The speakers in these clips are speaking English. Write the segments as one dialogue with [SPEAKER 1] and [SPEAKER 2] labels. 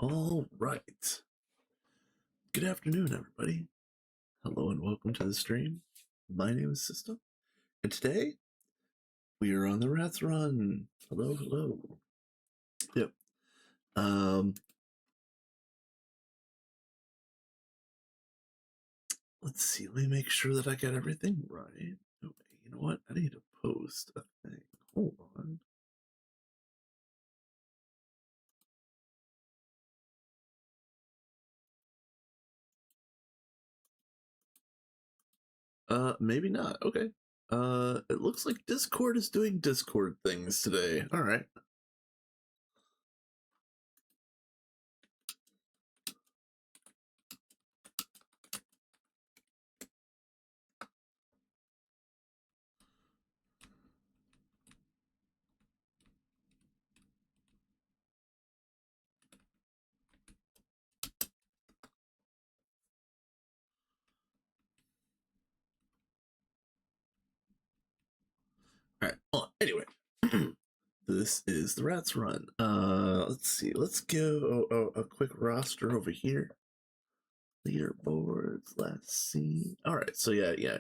[SPEAKER 1] All right. Good afternoon, everybody. Hello and welcome to the stream. My name is System, and today we are on the Rats Run. Hello, hello. Yep. Let's see. Let me make sure that I got everything right. Okay, you know what? I need to post a thing. Hold on. Maybe not. Okay. It looks like Discord is doing Discord things today. All right. All right. Well, anyway. This is the Rats Run. Let's see. Let's go a quick roster over here. Leaderboards, last seen. All right. So yeah.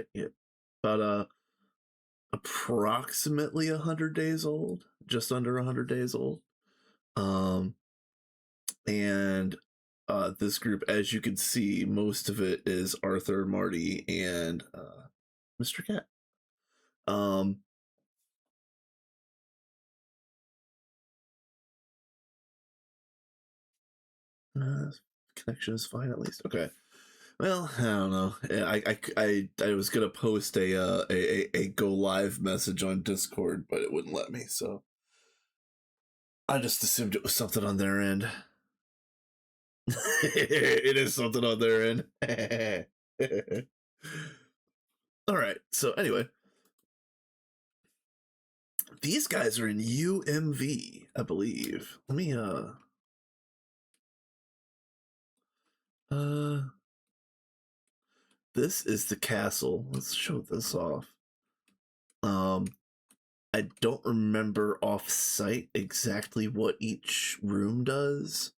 [SPEAKER 1] About approximately 100 days old, just under 100 days old. And this group, as you can see, most of it is Arthur, Marty, and Mr. Cat. Connection is fine at least. Okay. Well, I don't know. I was gonna post a go live message on Discord, but it wouldn't let me, so I just assumed it was something on their end. It is something on their end. All right. So anyway, these guys are in UMV, I believe. Let me this is the castle. Let's show this off. I don't remember off-site exactly what each room does.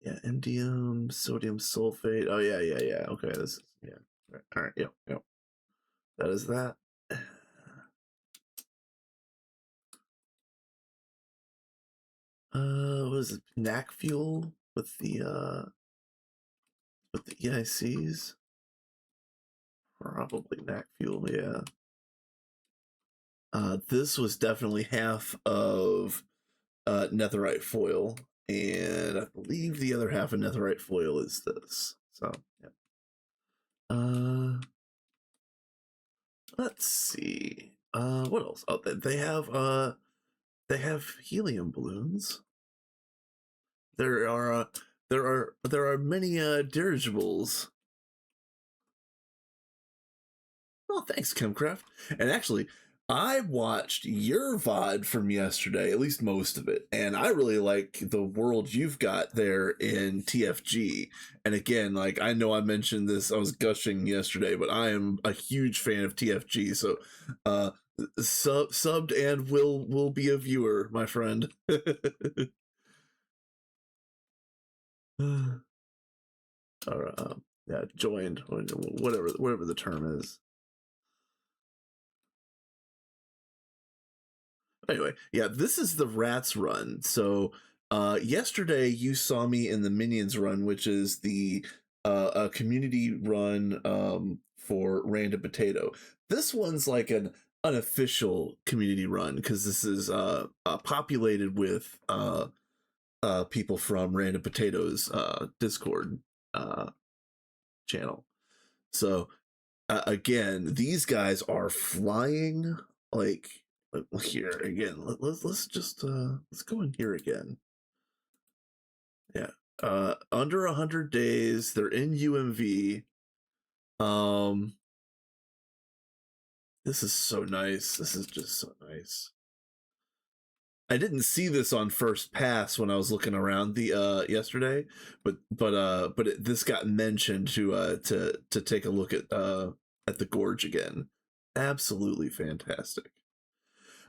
[SPEAKER 1] Yeah, MDM, sodium sulfate. Oh yeah. Okay, this is all right. Yep. That is that. What is it? NAC fuel with the EICs? Probably NAC fuel, yeah. This was definitely half of netherite foil, and I believe the other half of netherite foil is this. So yeah. Let's see. What else? Oh, they have helium balloons. There are many dirigibles. Oh, thanks, Chemcraft. And actually, I watched your VOD from yesterday, at least most of it, and I really like the world you've got there in TFG. And again, like I know I mentioned this, I was gushing yesterday, but I am a huge fan of TFG. So, subbed and will be a viewer, my friend. Or yeah, joined, whatever the term is. Anyway, yeah, this is the Rats Run. So yesterday you saw me in the Minions Run, which is the a community run for Random Potato. This one's like an unofficial community run because this is populated with people from Random Potatoes Discord channel. So again, these guys are flying like here again. Let's just let's go in here again. Yeah, under 100 days. They're in UMV. This is so nice. This is just so nice. I didn't see this on first pass when I was looking around the yesterday, but this got mentioned to take a look at the gorge again. Absolutely fantastic.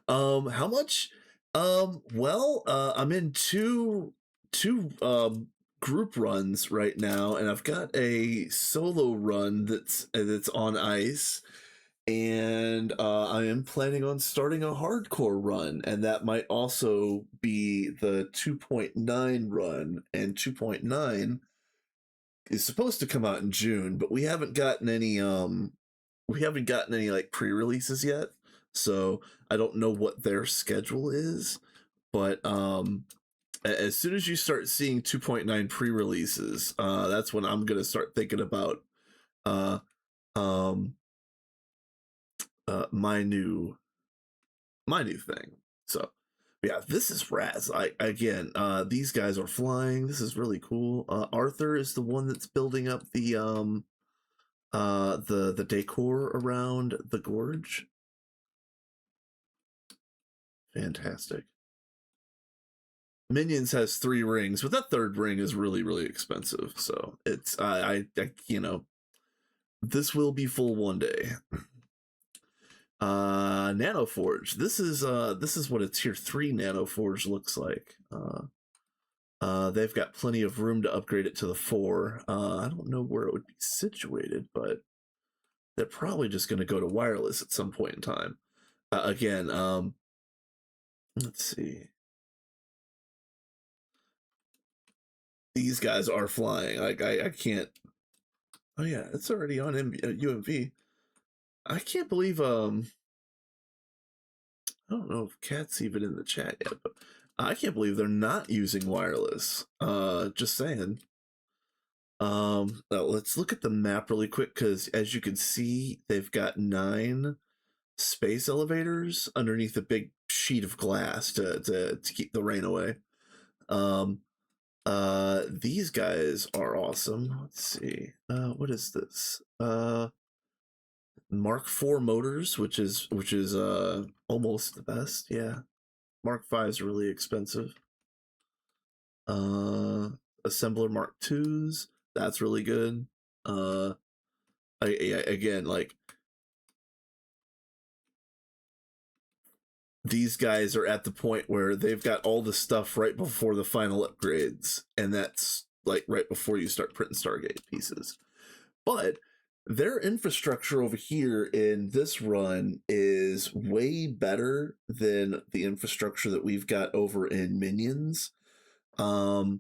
[SPEAKER 1] How much? Well, I'm in two two group runs right now, and I've got a solo run that's on ice, and I am planning on starting a hardcore run, and that might also be the 2.9 run. And 2.9 is supposed to come out in June, but we haven't gotten any like pre-releases yet, so I don't know what their schedule is. But as soon as you start seeing 2.9 pre-releases, that's when I'm gonna start thinking about uh, um, my new thing. So yeah, this is Raz. These guys are flying. This is really cool. Arthur is the one that's building up the decor around the gorge. Fantastic. Minions has 3 rings, but that 3rd ring is really, really expensive. So it's I this will be full one day. Nanoforge. This is what a tier 3 Nanoforge looks like. They've got plenty of room to upgrade it to the 4. I don't know where it would be situated, but they're probably just going to go to wireless at some point in time. Again, let's see. These guys are flying. Like I can't. Oh yeah, it's already on UMV. I can't believe I don't know if Cat's even in the chat yet, but I can't believe they're not using wireless. Just saying. Let's look at the map really quick, because as you can see, they've got 9 space elevators underneath a big sheet of glass to keep the rain away. These guys are awesome. Let's see. What is this? Mark IV motors, which is almost the best. Yeah. Mark V is really expensive. Assembler Mark IIs, that's really good. Again, like, these guys are at the point where they've got all the stuff right before the final upgrades, and that's like right before you start printing Stargate pieces. But their infrastructure over here in this run is way better than the infrastructure that we've got over in Minions. To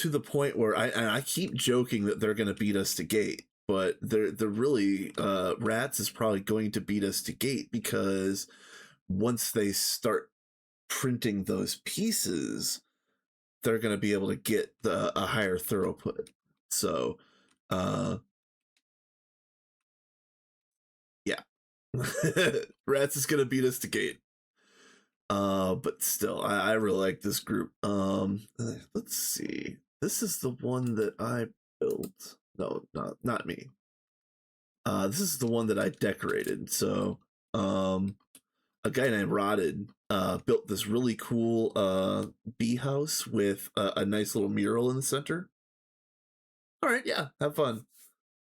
[SPEAKER 1] the point where I keep joking that they're going to beat us to gate, but they're really Rats is probably going to beat us to gate, because once they start printing those pieces, they're going to be able to get a higher throughput. So yeah. Rats is going to beat us to gate. But still, I really like this group. Let's see. This is the one that I built. No, not me. This is the one that I decorated. So, a guy named Rodentry built this really cool bee house with a nice little mural in the center. All right, yeah, have fun.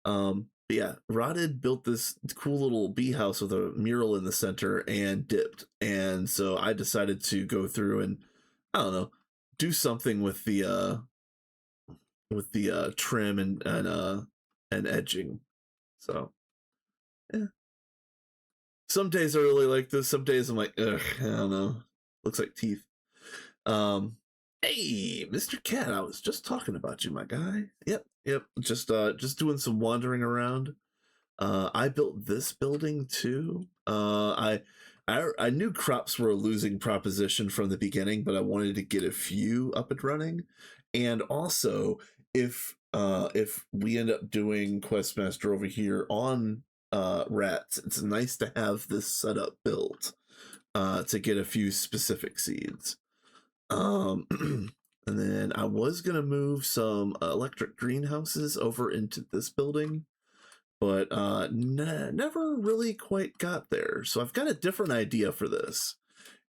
[SPEAKER 1] But yeah, Rodentry built this cool little bee house with a mural in the center and dipped. And so I decided to go through and, I don't know, do something with the trim and edging. So yeah. Some days I really like this. Some days I'm like, ugh, I don't know. Looks like teeth. Hey, Mr. Cat, I was just talking about you, my guy. Yep. Just doing some wandering around. I built this building too. I knew crops were a losing proposition from the beginning, but I wanted to get a few up and running. And also, if we end up doing Questmaster over here on Rats, it's nice to have this setup built to get a few specific seeds. And then I was gonna move some electric greenhouses over into this building, but never really quite got there. So I've got a different idea for this.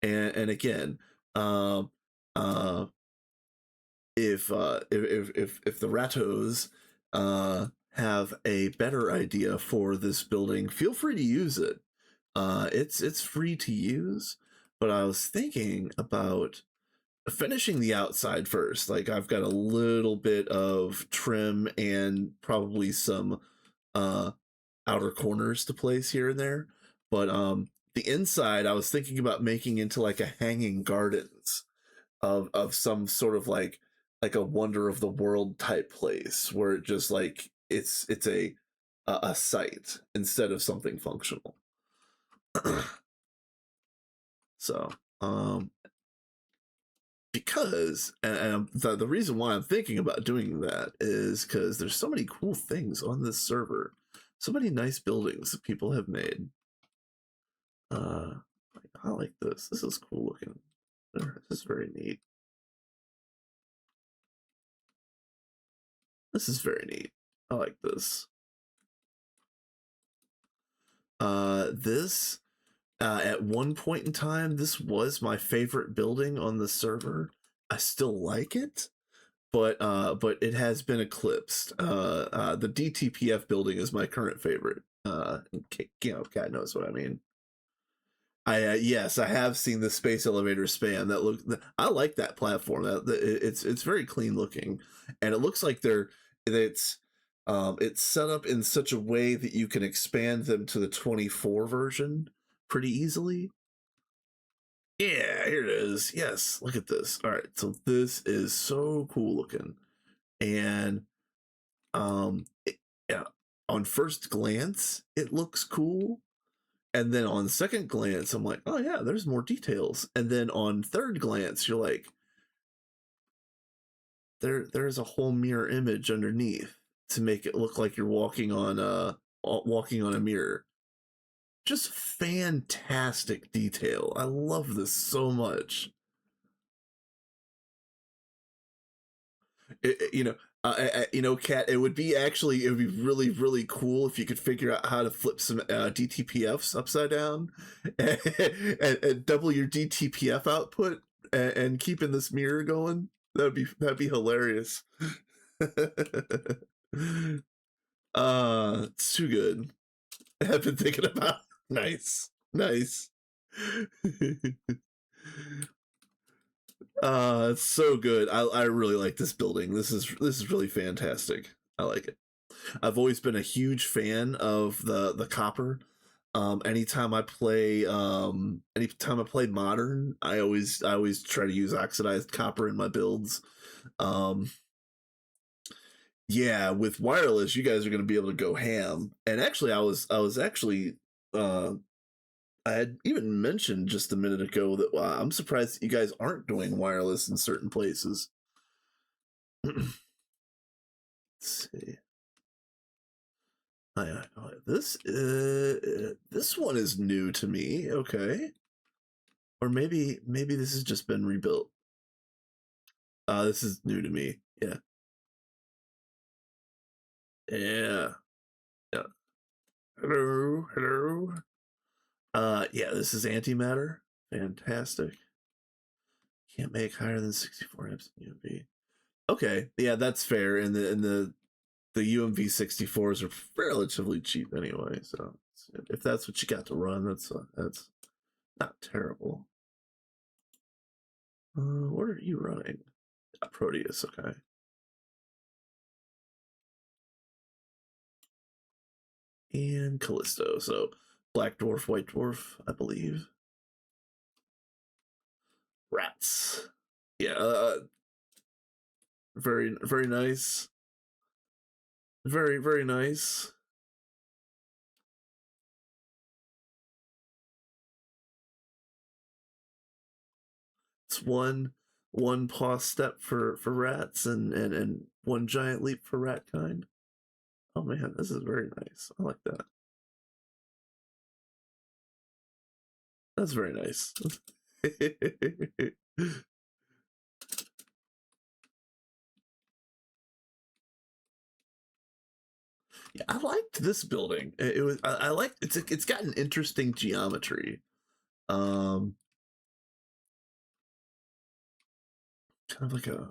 [SPEAKER 1] And again, if the Ratos have a better idea for this building, feel free to use it. It's free to use, but I was thinking about finishing the outside first. Like I've got a little bit of trim and probably some uh outer corners to place here and there. But the inside I was thinking about making into like a hanging gardens of some sort of like a wonder of the world type place where it just like it's a site instead of something functional. So because and the reason why I'm thinking about doing that is because there's so many cool things on this server, so many nice buildings that people have made. I like this. This is cool looking. This is very neat. This is very neat. I like this. This at one point in time, this was my favorite building on the server. I still like it, but it has been eclipsed. The DTPF building is my current favorite. Cat knows what I mean. I yes, I have seen the space elevator span. I like that platform. It's very clean looking, and it looks like it's set up in such a way that you can expand them to the 24 version pretty easily. Yeah, here it is. Yes, look at this. All right, so this is so cool looking, and yeah, on first glance, it looks cool. And then on second glance, I'm like, oh yeah, there's more details. And then on third glance, you're like, there's a whole mirror image underneath to make it look like you're walking on a mirror. Just fantastic detail. I love this so much. Cat, it would be really, really cool if you could figure out how to flip some DTPFs upside down and double your DTPF output and keeping this mirror going. That'd be hilarious. It's too good. I've been thinking about. Nice. It's so good. I really like this building. This is really fantastic. I like it. I've always been a huge fan of the copper. Anytime I play modern, I always try to use oxidized copper in my builds. Yeah, with wireless, you guys are going to be able to go ham. And actually, I was actually I had even mentioned just a minute ago that I'm surprised that you guys aren't doing wireless in certain places. Let's see. This one is new to me. Okay, or maybe this has just been rebuilt. This is new to me. Yeah, yeah, yeah. Hello. Yeah, this is antimatter. Fantastic. Can't make higher than 64 amps in UMV. Okay, yeah, that's fair. And the UMV 64s are relatively cheap anyway. So if that's what you got to run, that's not terrible. What are you running? Proteus, okay. And Callisto, so Black Dwarf, White Dwarf, I believe. Rats. Yeah, very, very nice. Very, very nice. It's one pause step for rats and one giant leap for rat kind. Oh man, this is very nice. I like that. That's very nice. Yeah, I liked this building. It was I like it's got an interesting geometry. Kind of like a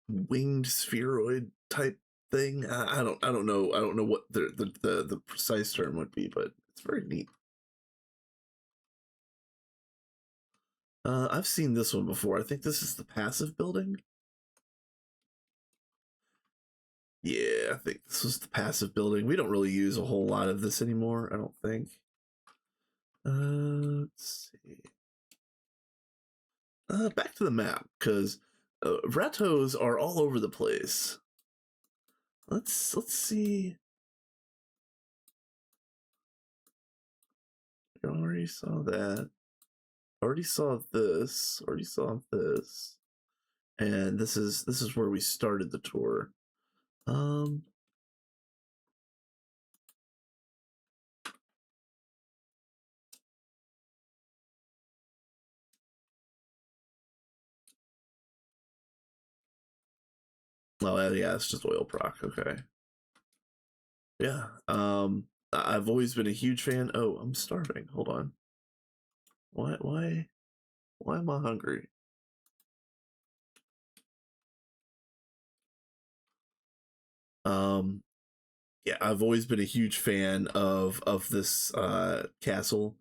[SPEAKER 1] winged spheroid type thing. I don't know what the precise term would be, but it's very neat. I've seen this one before. I think this is the passive building. Yeah, I think this was the passive building. We don't really use a whole lot of this anymore, I don't think. Let's see. Back to the map, because ratos are all over the place. Let's see. I already saw that. Already saw this. Already saw this. And this is where we started the tour. Oh yeah, it's just oil proc. Okay. Yeah. I've always been a huge fan. Oh, I'm starving. Hold on. Why am I hungry? Um, yeah, I've always been a huge fan of this castle.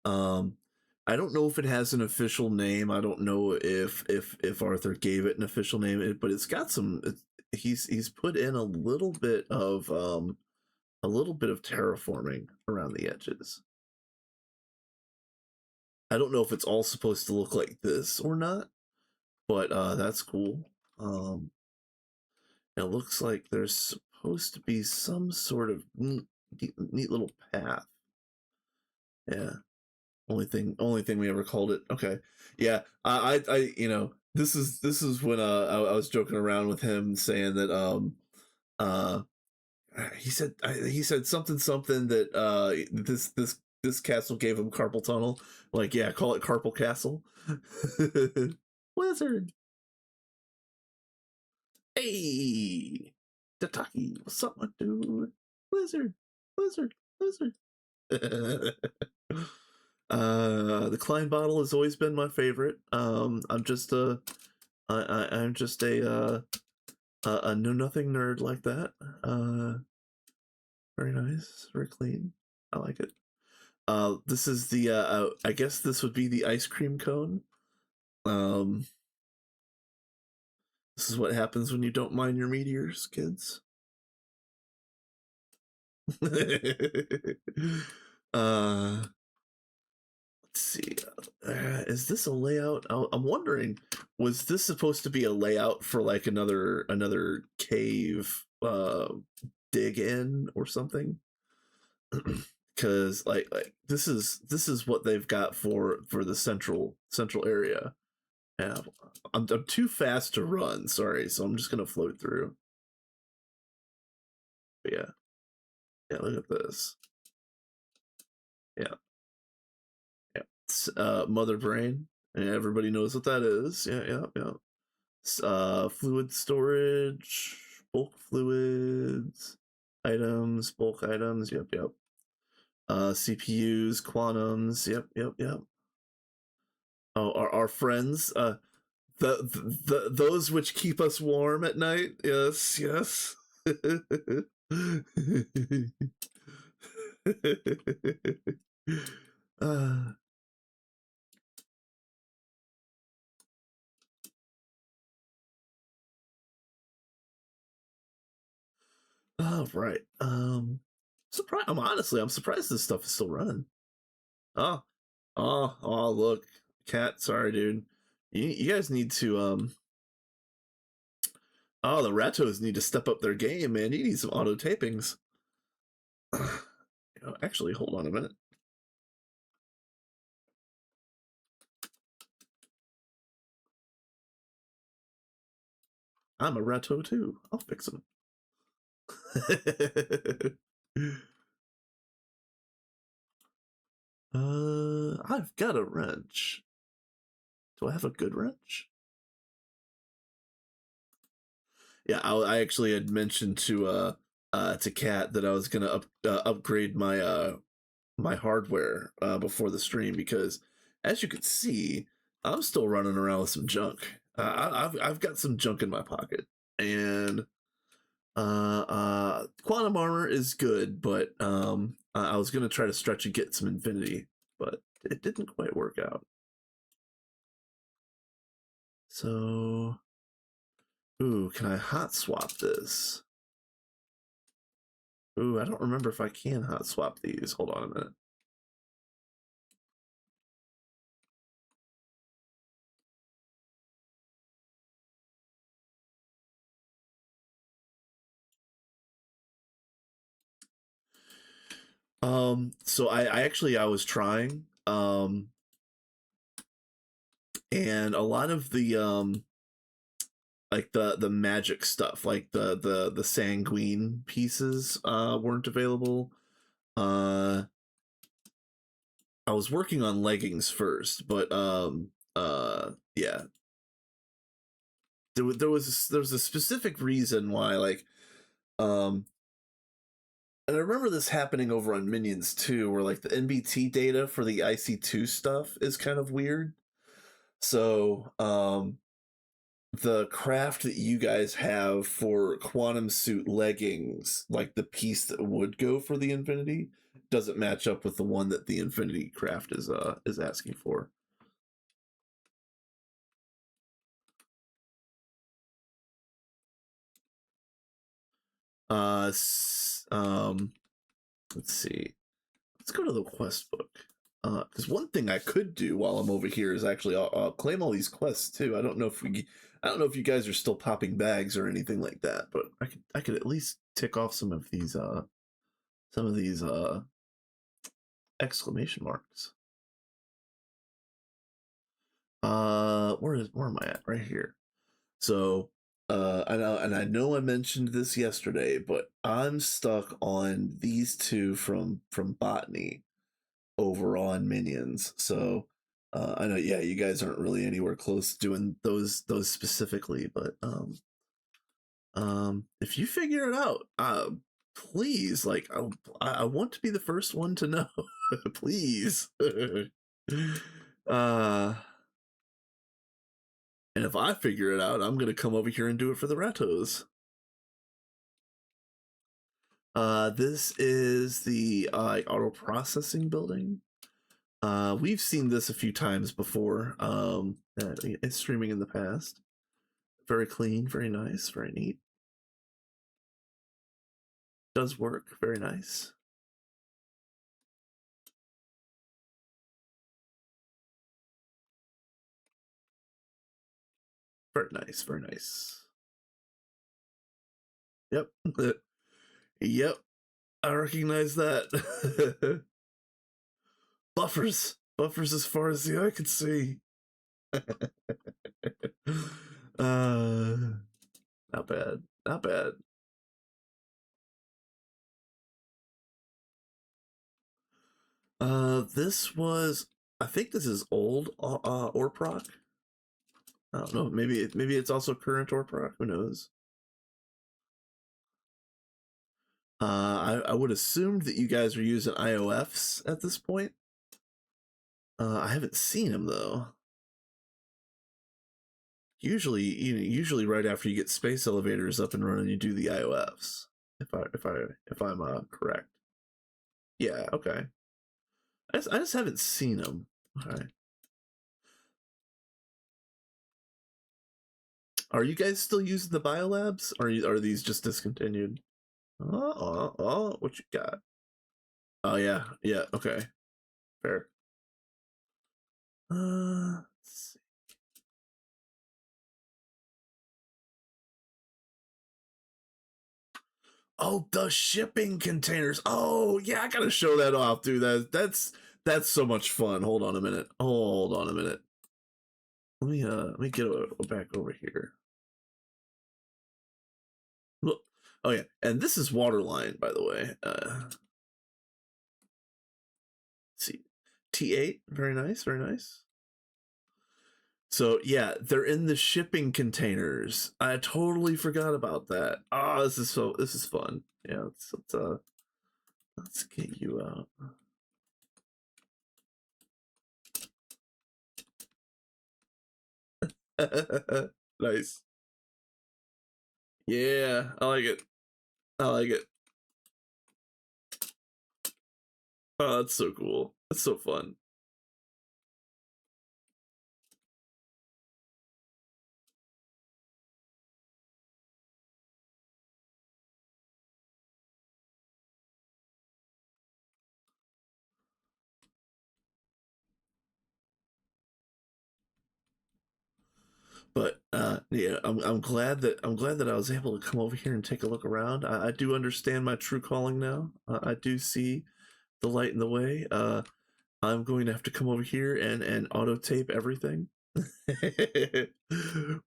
[SPEAKER 1] Um, I don't know if it has an official name. I don't know if Arthur gave it an official name, but it's got some. He's put in a little bit of terraforming around the edges. I don't know if it's all supposed to look like this or not, but that's cool. It looks like there's supposed to be some sort of neat little path. Yeah. Only thing we ever called it. Okay. Yeah. This is when I was joking around with him saying that uh he said something that this castle gave him carpal tunnel. Like, yeah, call it carpal castle. Wizard. Hey, Tataki, what's up, my dude? Wizard, wizard, wizard. The Klein bottle has always been my favorite. I'm just I'm just a know nothing nerd like that. Very nice, very clean. I like it. This is the I guess this would be the ice cream cone. Um, this is what happens when you don't mind your meteors, kids. uh, let's see. Is this a layout? I'm wondering, was this supposed to be a layout for like another cave dig in or something? Because like this is what they've got for the central area. Yeah, I'm too fast to run. Sorry, so I'm just gonna float through. But yeah, look at this. Yeah, yeah. It's, mother brain. And everybody knows what that is. Yeah. Fluid storage, bulk fluids, items, bulk items. Yep. CPUs, quantums. Yep. Oh, our friends. The those which keep us warm at night. Yes. uh, oh right. I'm surprised this stuff is still running. Oh, oh, look, cat. Sorry, dude. You guys need to Oh, the Ratos need to step up their game, man. You need some auto tapings. Actually, hold on a minute. I'm a Rato too. I'll fix him. I've got a wrench. Do I have a good wrench? Yeah, I actually had mentioned to Kat that I was gonna upgrade my hardware before the stream because, as you can see, I'm still running around with some junk. I've got some junk in my pocket, and quantum armor is good, but I was gonna try to stretch and get some infinity, but it didn't quite work out. So, ooh, can I hot swap this? Ooh, I don't remember if I can hot swap these. Hold on a minute. So I was trying, and a lot of the like the magic stuff, like the sanguine pieces weren't available. I was working on leggings first, but yeah, there was a specific reason why, like, um and I remember this happening over on Minions too, where like the NBT data for the IC2 stuff is kind of weird. So the craft that you guys have for quantum suit leggings, like the piece that would go for the Infinity, doesn't match up with the one that the Infinity craft is asking for. Uh, let's see. Let's go to the quest book. Because one thing I could do while I'm over here is actually I'll claim all these quests too. I don't know if you guys are still popping bags or anything like that, but I could at least tick off some of these exclamation marks. Where am I at? Right here. So I know I mentioned this yesterday, but I'm stuck on these two from botany over on Minions. So I know, yeah, you guys aren't really anywhere close to doing those specifically, but if you figure it out, please, like, I want to be the first one to know. Please. uh and if I figure it out, I'm gonna come over here and do it for the Ratos. This is the auto processing building. We've seen this a few times before. It's streaming in the past. Very clean, very nice, very neat. Does work, very nice. Very nice, very nice. Yep. Yep. I recognize that. Buffers as far as the eye can see. uh Not bad. Not bad. This was, I think this is old Orproc. I don't know. Maybe it's also current Orproc. Who knows? I would assume that you guys are using IOFs at this point. I haven't seen them though. Usually right after you get space elevators up and running, you do the IOFs. If I'm correct. Yeah. Okay. I just haven't seen them. Okay. Are you guys still using the biolabs? Or are these just discontinued? Oh, what you got? Oh yeah, yeah. Okay, fair. Let's see. Oh, the shipping containers. Oh yeah, I gotta show that off, dude. That's so much fun. Hold on a minute. Hold on a minute. Let me get back over here. Look. Oh yeah, and this is Waterline, by the way. Let's see, T8. Very nice, very nice. So yeah, they're in the shipping containers. I totally forgot about that. Ah, this is fun. Yeah, let's get you out. Nice. Yeah, I like it. I like it. Oh, that's so cool. That's so fun. But yeah, I'm glad that I was able to come over here and take a look around. I do understand my true calling now. I do see the light in the way. I'm going to have to come over here and auto tape everything.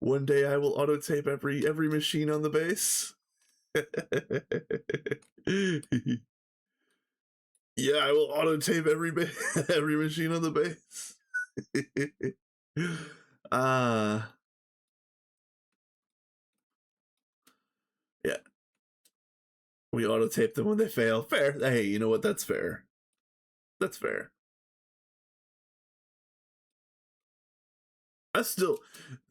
[SPEAKER 1] One day I will auto tape every machine on the base. Yeah, I will auto tape every machine on the base. uh yeah, we auto tape them when they fail. Fair. Hey, you know what? That's fair. That's fair. I still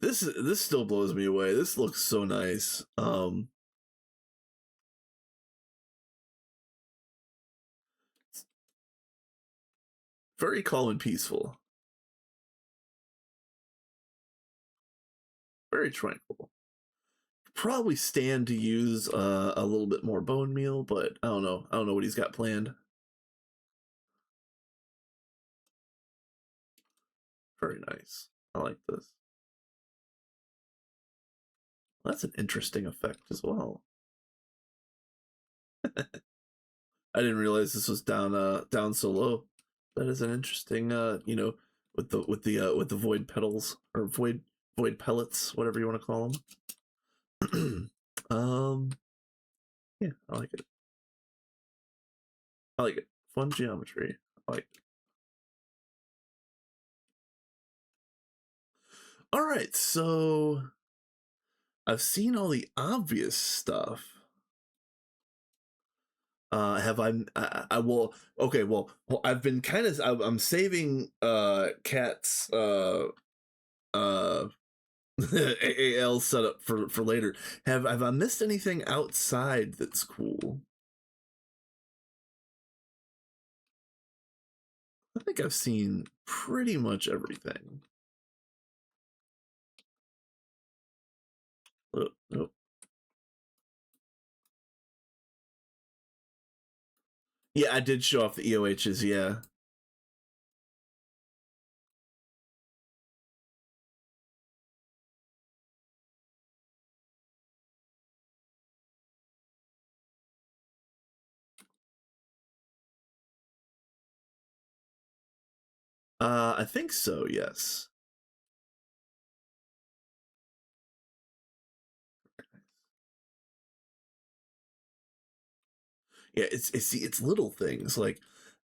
[SPEAKER 1] this still blows me away. This looks so nice. Very calm and peaceful. Very tranquil. Probably stand to use a little bit more bone meal, but I don't know. I don't know what he's got planned. Very nice. I like this. Well, that's an interesting effect as well. I didn't realize this was down so low. That is an interesting with the void petals or void pellets, whatever you want to call them. Yeah, I like it. I like it. Fun geometry. I like it. All right, so I've seen all the obvious stuff. Have I will okay, well, I've been kind of I'm saving Cat's AAL setup for later. Have I missed anything outside that's cool? I think I've seen pretty much everything. Oh. Yeah, I did show off the EOHs, yeah. I think so, yes. Yeah, it's little things like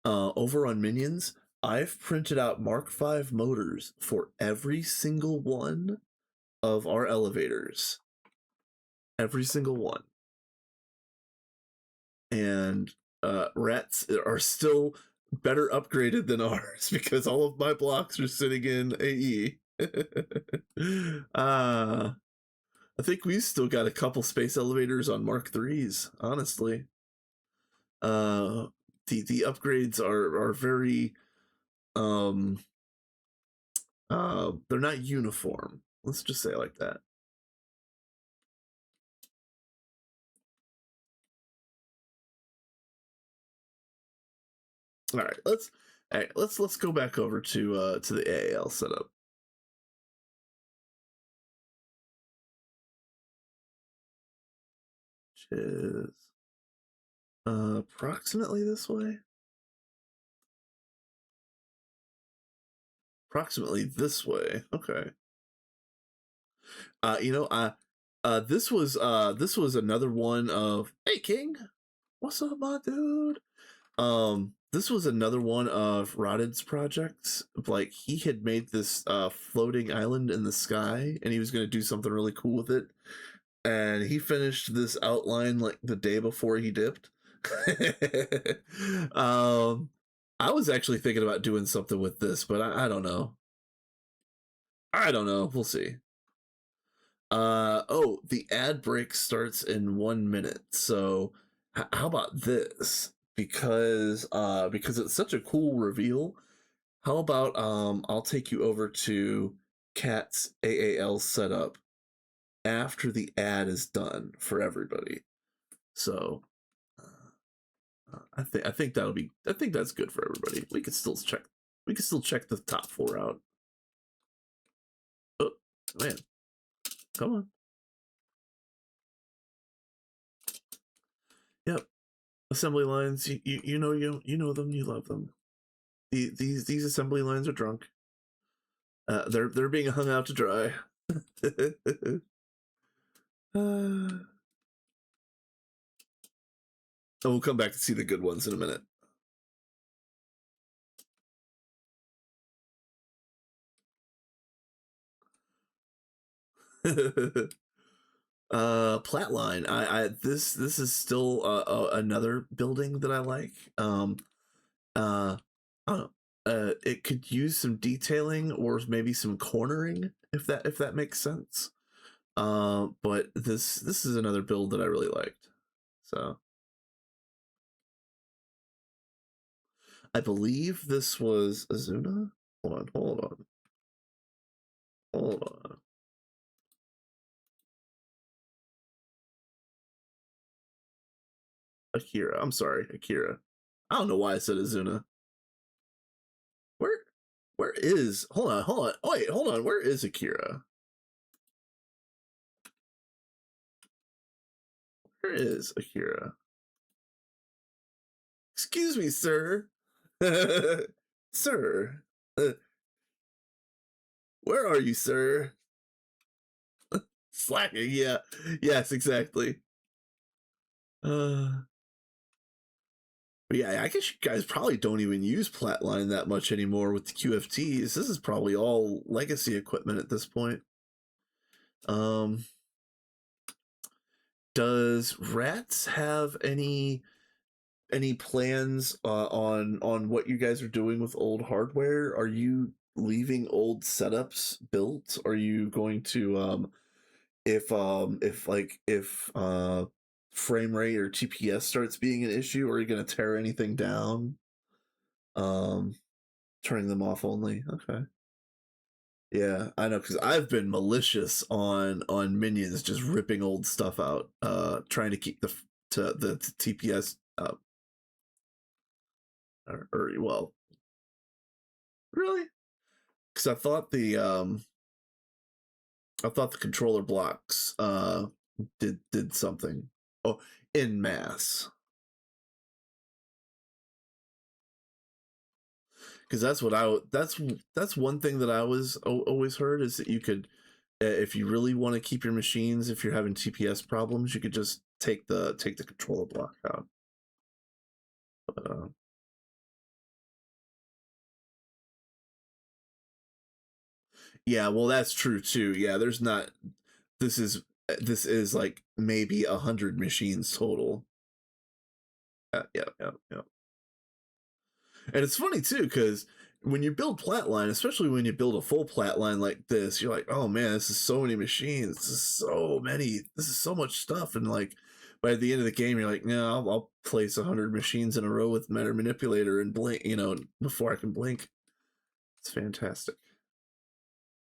[SPEAKER 1] over on Minions, I've printed out Mark V motors for every single one of our elevators. Every single one. And rats are still better upgraded than ours because all of my blocks are sitting in AE. I think we've still got a couple space elevators on Mark IIIs, honestly. Uh the upgrades are very they're not uniform. Let's just say it like that. All right, let's go back over to the AAL setup. Which is approximately this way. Approximately this way. Okay. You know, this was another one of Hey King, what's up, my dude? This was another one of Rodent's projects. Like he had made this floating island in the sky, and he was gonna do something really cool with it. And he finished this outline like the day before he dipped. um, I was actually thinking about doing something with this, but I don't know. I don't know. We'll see. Oh, the ad break starts in 1 minute. So how about this? Because it's such a cool reveal. How about I'll take you over to Cat's AAL setup after the ad is done for everybody. So I think that's good for everybody. We could still check the top four out. Oh man, Come on. Yep. Assembly lines. You know them. You love them. These assembly lines are drunk. They're being hung out to dry. We'll come back to see the good ones in a minute. Platline. This is still another building that I like. I don't know. It could use some detailing or maybe some cornering if that makes sense. But this is another build that I really liked. So I believe this was Azuna. Hold on. Akira. I'm sorry, Akira. I don't know why I said Azuna. Where is? Hold on. Oh, wait, hold on. Where is Akira? Where is Akira? Excuse me, sir. Sir. Where are you, sir? Slacking, yeah. Yes, exactly. But yeah, I guess you guys probably don't even use Platline that much anymore with the QFTs. This is probably all legacy equipment at this point. Does Rats have any plans on what you guys are doing with old hardware? Are you leaving old setups built? Are you going to if frame rate or TPS starts being an issue, are you going to tear anything down? Turning them off only. Okay. Yeah, I know, because I've been malicious on minions, just ripping old stuff out, trying to keep the TPS up. Or well, really? Because I thought the controller blocks did something. Oh, in mass. Because that's one thing that I was always heard is that you could, if you really want to keep your machines, if you're having TPS problems, you could just take the controller block out. Yeah, well, that's true too. Yeah, there's not. This is like maybe 100 machines total. Yeah. And it's funny too, because when you build Platline, especially when you build a full Platline like this, you're like, oh man, this is so many machines. This is so many. This is so much stuff. And like by the end of the game, you're like, no, I'll place 100 machines in a row with Meta Manipulator and blink, before I can blink. It's fantastic.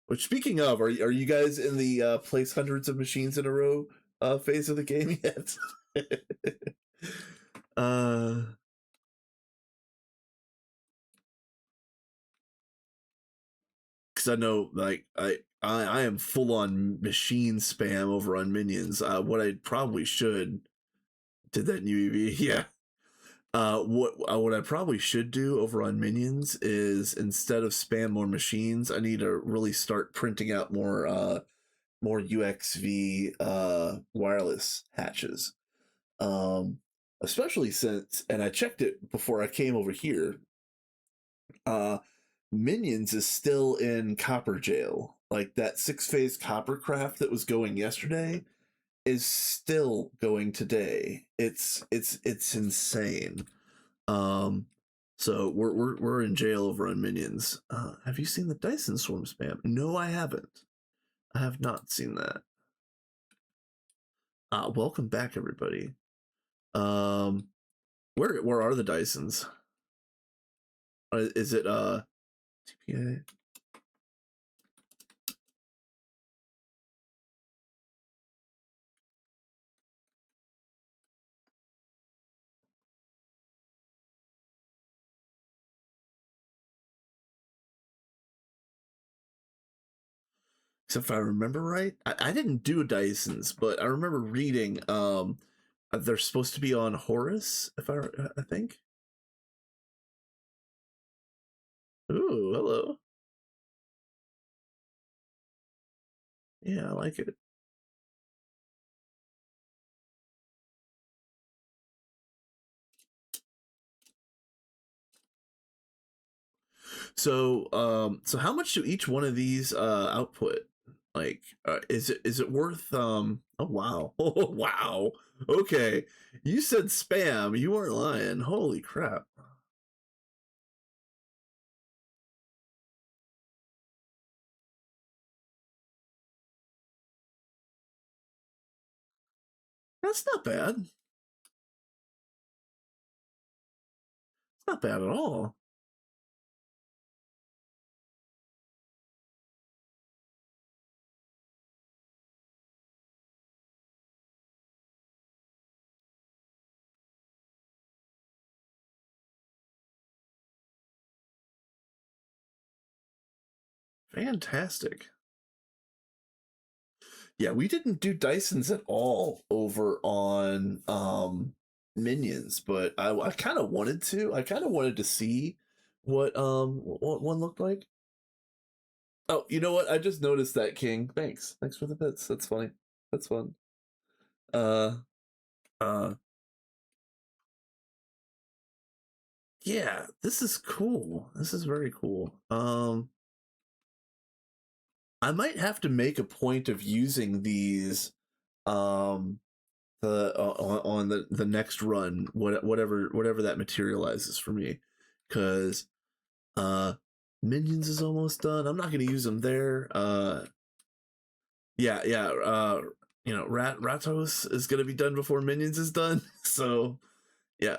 [SPEAKER 1] Which, speaking of, are you guys in the place hundreds of machines in a row phase of the game yet? Because I know, like, I am full on machine spam over on minions. What I probably should did that new EV, yeah. What I probably should do over on minions is, instead of spam more machines, I need to really start printing out more UXV wireless hatches. Especially since, and I checked it before I came over here, uh Minions is still in copper jail. Like, that 6-phase copper craft that was going yesterday is still going today. It's insane. So we're in jail over on Minions. Have you seen the Dyson Swarm spam? No, I haven't. I have not seen that. Welcome back, everybody. Where are the Dysons? Is it TPA? if I remember right, I didn't do Dysons, but I remember reading they're supposed to be on Horus, if I think. Ooh, hello. Yeah, I like it. So how much do each one of these output? Like, is it worth? Oh wow, oh wow. Okay, you said spam. You weren't lying. Holy crap. That's not bad. It's not bad at all. Fantastic. Yeah, we didn't do Dysons at all over on Minions, but I kind of wanted to. I kind of wanted to see what one looked like. Oh, you know what? I just noticed that, King. Thanks for the bits. That's funny. That's fun. Uh uh yeah, this is cool. This is very cool. I might have to make a point of using these um on the next run, whatever that materializes for me, because uh Minions is almost done. I'm not gonna use them there. Yeah. Ratos is gonna be done before Minions is done. So yeah.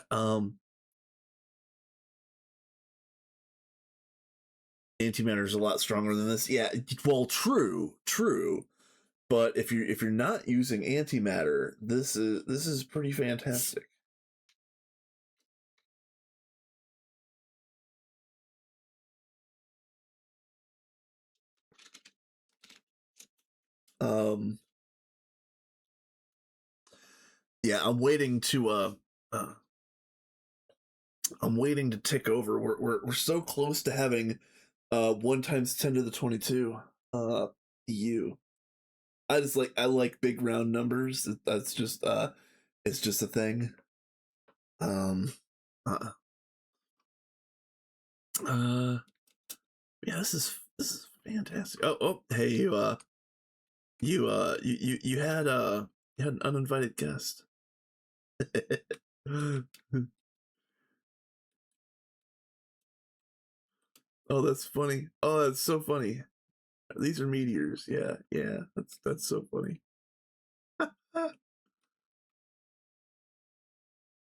[SPEAKER 1] Antimatter is a lot stronger than this. Yeah, well, true. But if you're not using antimatter, this is pretty fantastic. Um, yeah, uh I'm waiting to tick over. We're so close to having 1 times 10 to the 22 EU. I like big round numbers. That's just it's just a thing. Um uh, uh yeah, this is fantastic. Oh, hey, you had an uninvited guest. Oh, that's funny. Oh, that's so funny. These are meteors. Yeah. That's so funny.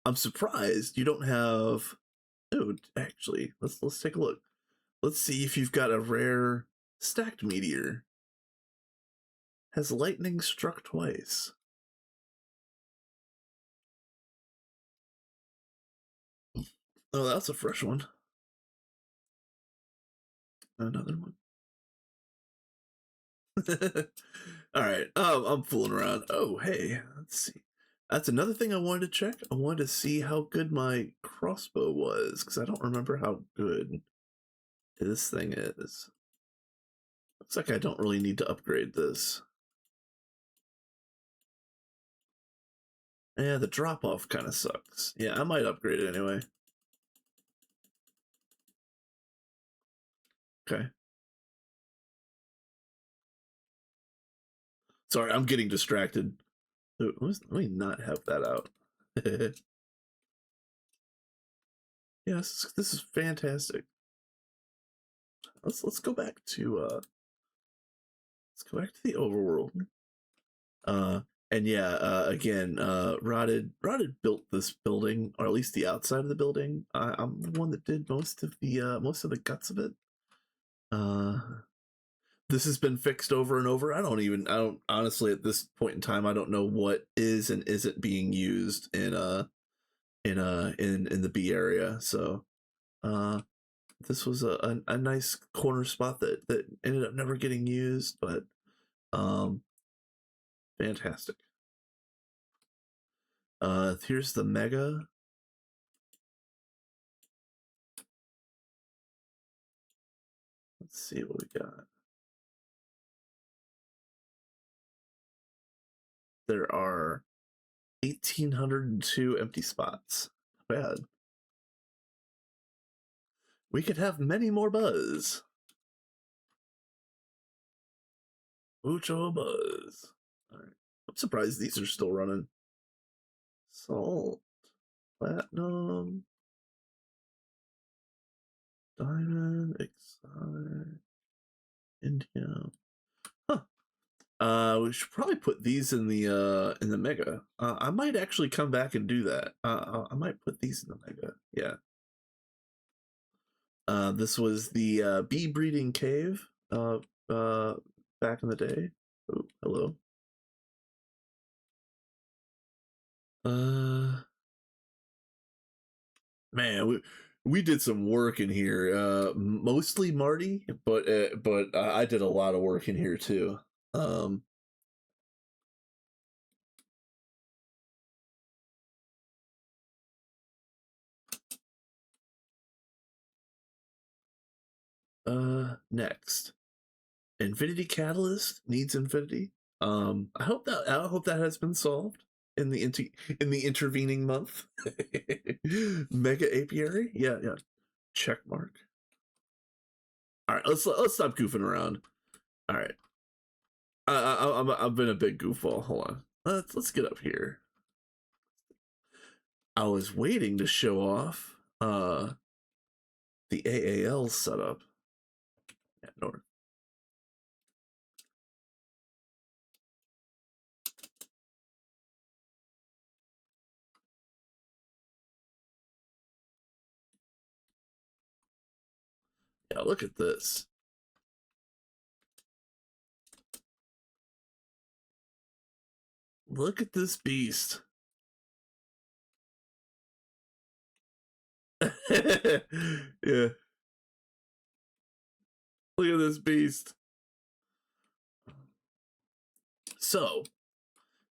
[SPEAKER 1] I'm surprised you don't have. Oh, actually, let's take a look. Let's see if you've got a rare stacked meteor. Has lightning struck twice? Oh, that's a fresh one. Another one. All right. Oh, I'm fooling around. Oh, hey, let's see. That's another thing I wanted to check. I wanted to see how good my crossbow was, because I don't remember how good this thing is. Looks like I don't really need to upgrade this. Yeah, the drop off kind of sucks. Yeah, I might upgrade it anyway. Okay. Sorry, I'm getting distracted. Let me not have that out. Yes, this is fantastic. Let's go back to the overworld. Uh, and yeah, again, Rotted built this building, or at least the outside of the building. I'm the one that did most of the guts of it. Uh, this has been fixed over and over. I don't honestly at this point in time, I don't know what is and isn't being used in the B area. So this was a nice corner spot that ended up never getting used, but Fantastic. Here's the Mega. Let's see what we got. There are 1,802 empty spots. Not bad. We could have many more buzz. Mucho buzz. All right. I'm surprised these are still running. Salt, platinum, diamond, exotic, India. Huh. We should probably put these in the Mega. I might actually come back and do that. I might put these in the Mega. Yeah. This was the bee breeding cave back in the day. Oh, hello. Man, we did some work in here. Mostly Marty, but I did a lot of work in here too. Next, Infinity Catalyst needs Infinity. I hope that has been solved in the intervening month. Mega Apiary, yeah. Check mark. All right, let's stop goofing around. All right, I've been a big goofball. Hold on, let's get up here. I was waiting to show off the AAL setup. Yeah, North. Yeah, look at this. Look at this beast. Yeah. Look at this beast. So,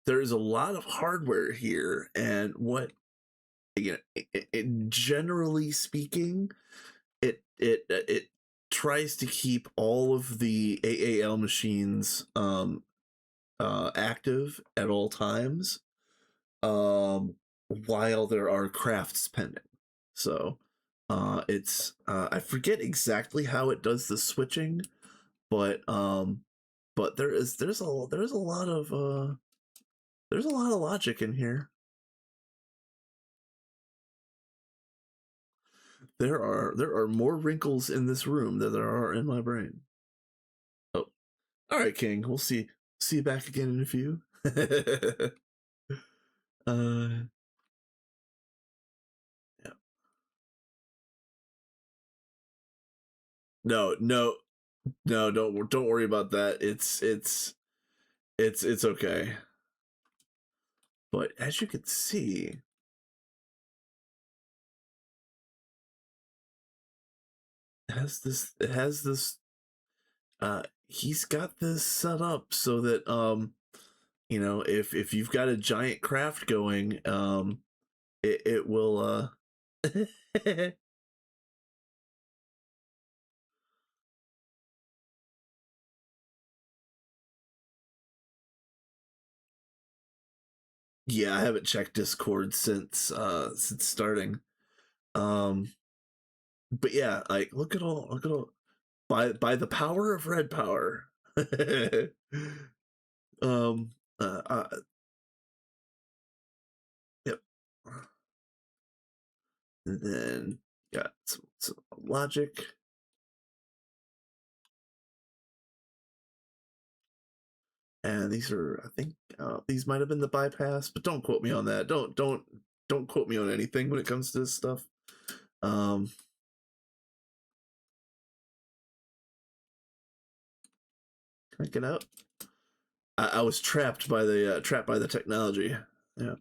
[SPEAKER 1] there's a lot of hardware here, and what, you know, generally speaking, it tries to keep all of the AAL machines active at all times, while there are crafts pending. So it's I forget exactly how it does the switching, but there's a lot of logic in here. There are more wrinkles in this room than there are in my brain. Oh, all right, King. We'll see you back again in a few. Yeah. No, don't worry about that. It's okay. But as you can see, it has this he's got this set up so that you know, if you've got a giant craft going, it will yeah, I haven't checked Discord since starting. But yeah, like look at all by the power of red power. um yep. And then got some logic. And these are, I think, these might have been the bypass, but don't quote me on that. Don't quote me on anything when it comes to this stuff. Can I get out? I was trapped by the technology. Yeah.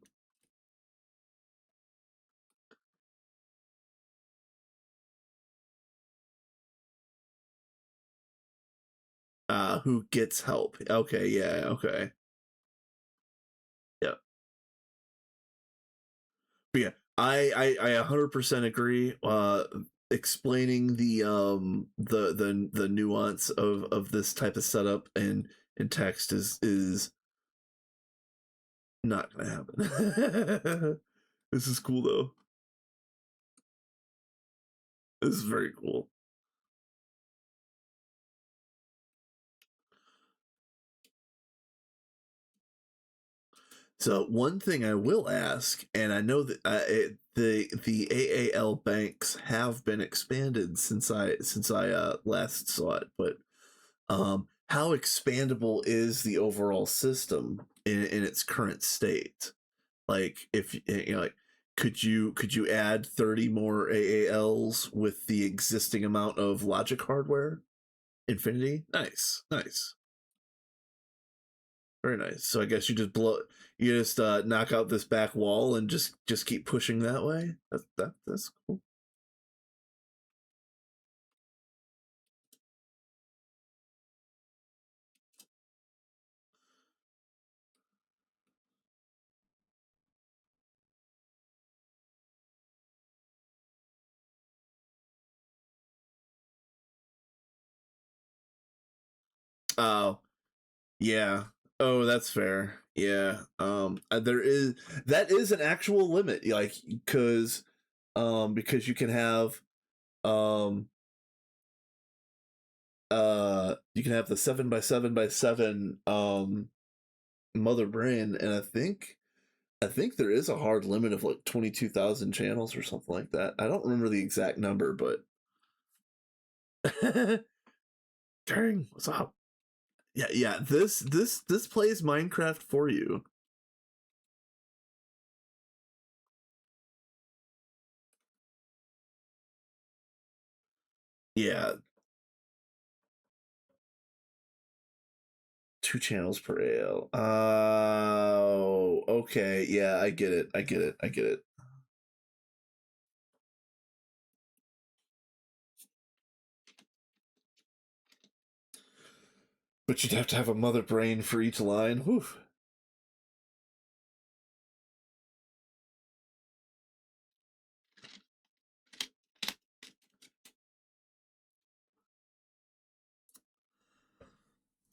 [SPEAKER 1] Who gets help. Okay, yeah, okay. Yeah. But yeah, I 100% agree. Explaining the nuance of this type of setup in text is not gonna happen. This is cool though. This is very cool. So one thing I will ask, and I know that the AAL banks have been expanded since I last saw it, but how expandable is the overall system in its current state? Like, if you know, like, could you add 30 more AALs with the existing amount of logic hardware? Infinity, nice, nice, very nice. So I guess you just knock out this back wall and just keep pushing that way. That's cool. Oh, yeah. Oh, that's fair. Yeah. There is that is an actual limit, like, because you can have um you can have the 7 by 7 by 7 mother brain, and I think there is a hard limit of like 22,000 channels or something like that. I don't remember the exact number, but dang, what's up? Yeah, yeah. This plays Minecraft for you. Yeah, 2 channels per AL. Oh, okay. Yeah, I get it. I get it. I get it. But you'd have to have a mother brain for each line. Whew.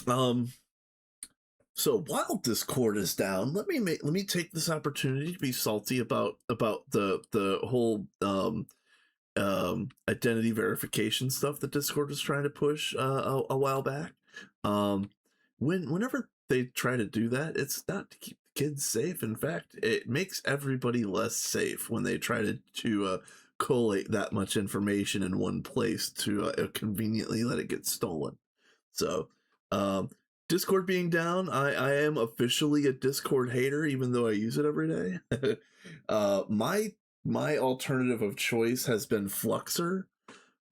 [SPEAKER 1] Um. So while Discord is down, let me take this opportunity to be salty about the whole identity verification stuff that Discord was trying to push a while back. Um, whenever they try to do that, it's not to keep the kids safe. In fact, it makes everybody less safe when they try to collate that much information in one place to conveniently let it get stolen. So, um, Discord being down, I am officially a Discord hater, even though I use it every day. My alternative of choice has been Fluxer,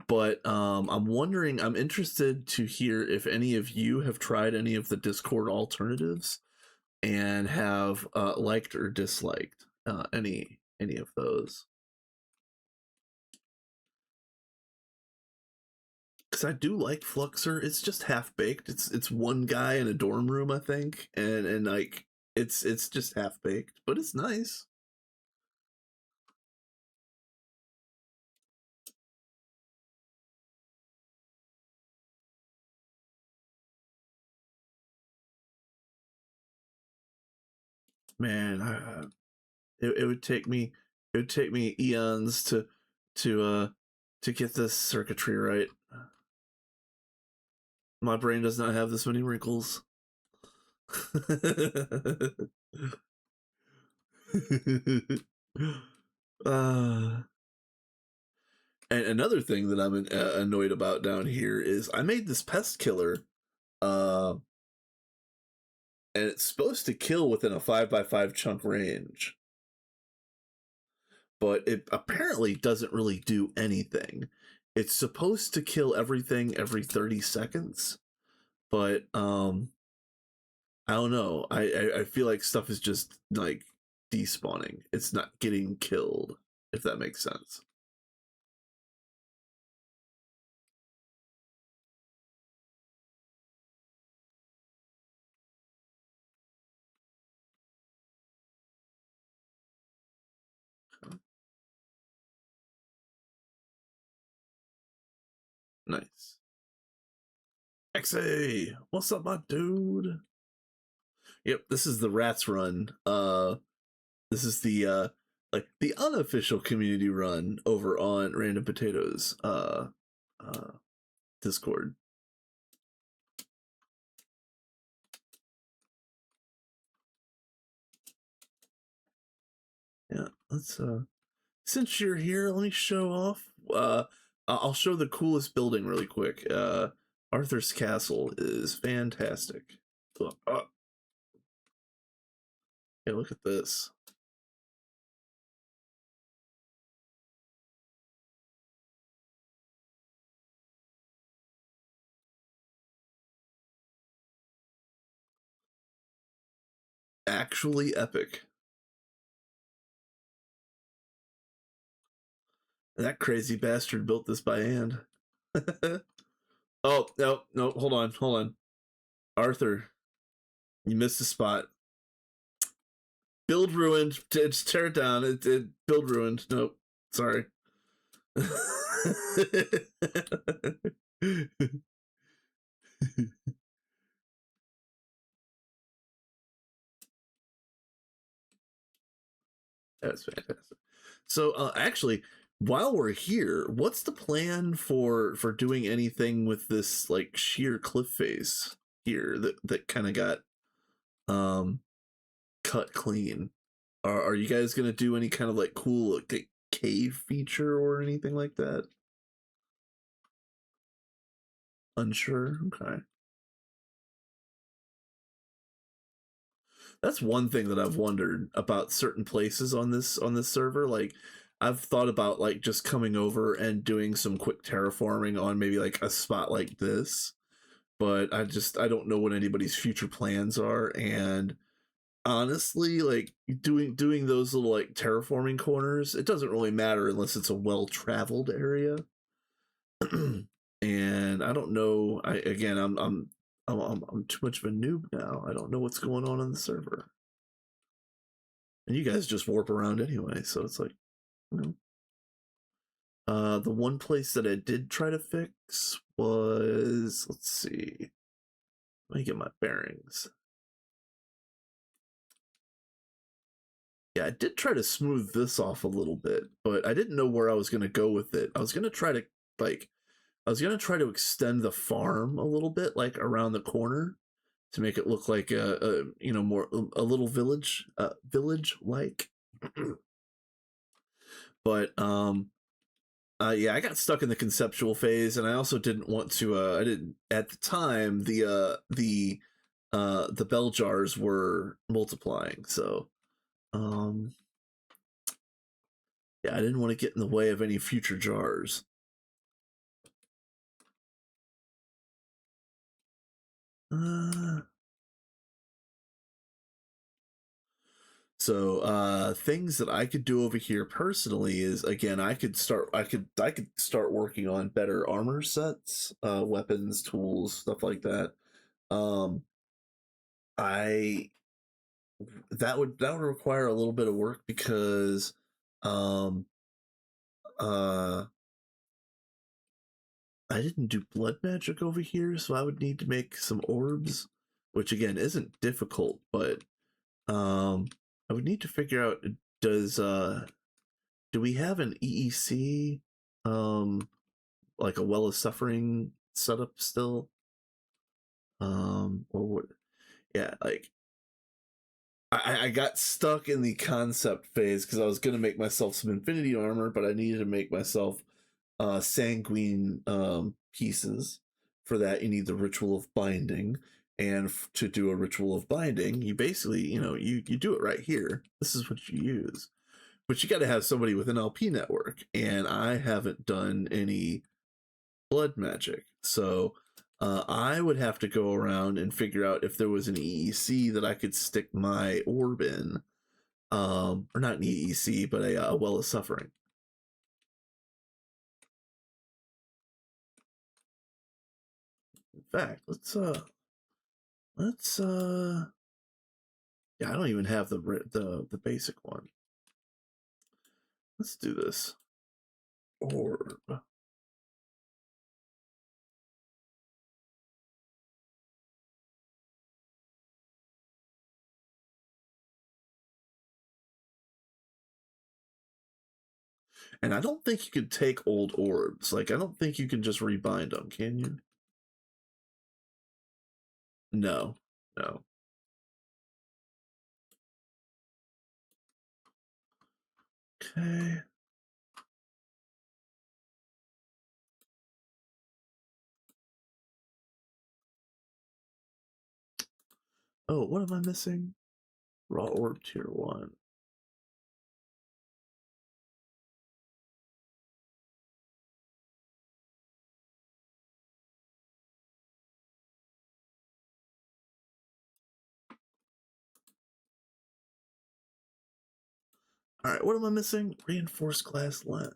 [SPEAKER 1] but I'm interested to hear if any of you have tried any of the Discord alternatives and have liked or disliked any of those. Because I do like Fluxer. It's just half baked. It's one guy in a dorm room, I think, and like it's just half baked, but it's nice. Man, it would take me eons to uh to get this circuitry right. My brain does not have this many wrinkles. uh, and another thing that I'm annoyed about down here is I made this pest killer, uh, and it's supposed to kill within a 5 by 5 chunk range, but it apparently doesn't really do anything. It's supposed to kill everything every 30 seconds, but I don't know. I feel like stuff is just like despawning. It's not getting killed, if that makes sense. Nice. XA, what's up, my dude? Yep, this is the Rats run. This is the like the unofficial community run over on Random Potatoes Discord. Yeah, let's since you're here, let me show off. I'll show the coolest building really quick. Arthur's Castle is fantastic. Yeah, look at this. Actually epic. That crazy bastard built this by hand. Oh, no, hold on. Arthur, you missed a spot. Build ruined. Just tear it down. It build ruined. Nope. Sorry. That's fantastic. So actually, while we're here, what's the plan for doing anything with this like sheer cliff face here that kind of got cut clean? Are you guys gonna do any kind of like cool like cave feature or anything like that? Unsure. Okay. That's one thing that I've wondered about certain places on this server. Like, I've thought about like just coming over and doing some quick terraforming on maybe like a spot like this, but I don't know what anybody's future plans are. And honestly, like doing those little like terraforming corners, it doesn't really matter unless it's a well traveled area. And I don't know. I'm too much of a noob now. I don't know what's going on the server. And you guys just warp around anyway, so it's like, you know. The one place that I did try to fix was, let's see. Let me get my bearings. Yeah, I did try to smooth this off a little bit, but I didn't know where I was going to go with it. I was going to try to extend the farm a little bit, like around the corner, to make it look like a more a little village like. But yeah, I got stuck in the conceptual phase, and I also didn't want to. I didn't at the time. The bell jars were multiplying, so yeah, I didn't want to get in the way of any future jars. So things that I could do over here personally is, again, I could start working on better armor sets, weapons, tools, stuff like that. I that would require a little bit of work because um uh I didn't do blood magic over here, so I would need to make some orbs, which again isn't difficult, but I would need to figure out, does do we have an EEC like a Well of Suffering setup still? Or what? Yeah, like I got stuck in the concept phase because I was gonna make myself some infinity armor, but I needed to make myself sanguine pieces. For that, you need the ritual of binding, and to do a ritual of binding, you basically, you do it right here. This is what you use, but you got to have somebody with an LP network, and I haven't done any blood magic, so I would have to go around and figure out if there was an EEC that I could stick my orb in, or not an EEC, but a Well of Suffering. In fact, let's yeah, I don't even have the basic one. Let's do this. Orb. And I don't think you could take old orbs. Like, I don't think you can just rebind them, can you? No, no. Okay. Oh, what am I missing? Raw orb tier 1. All right, what am I missing? Reinforced glass lens.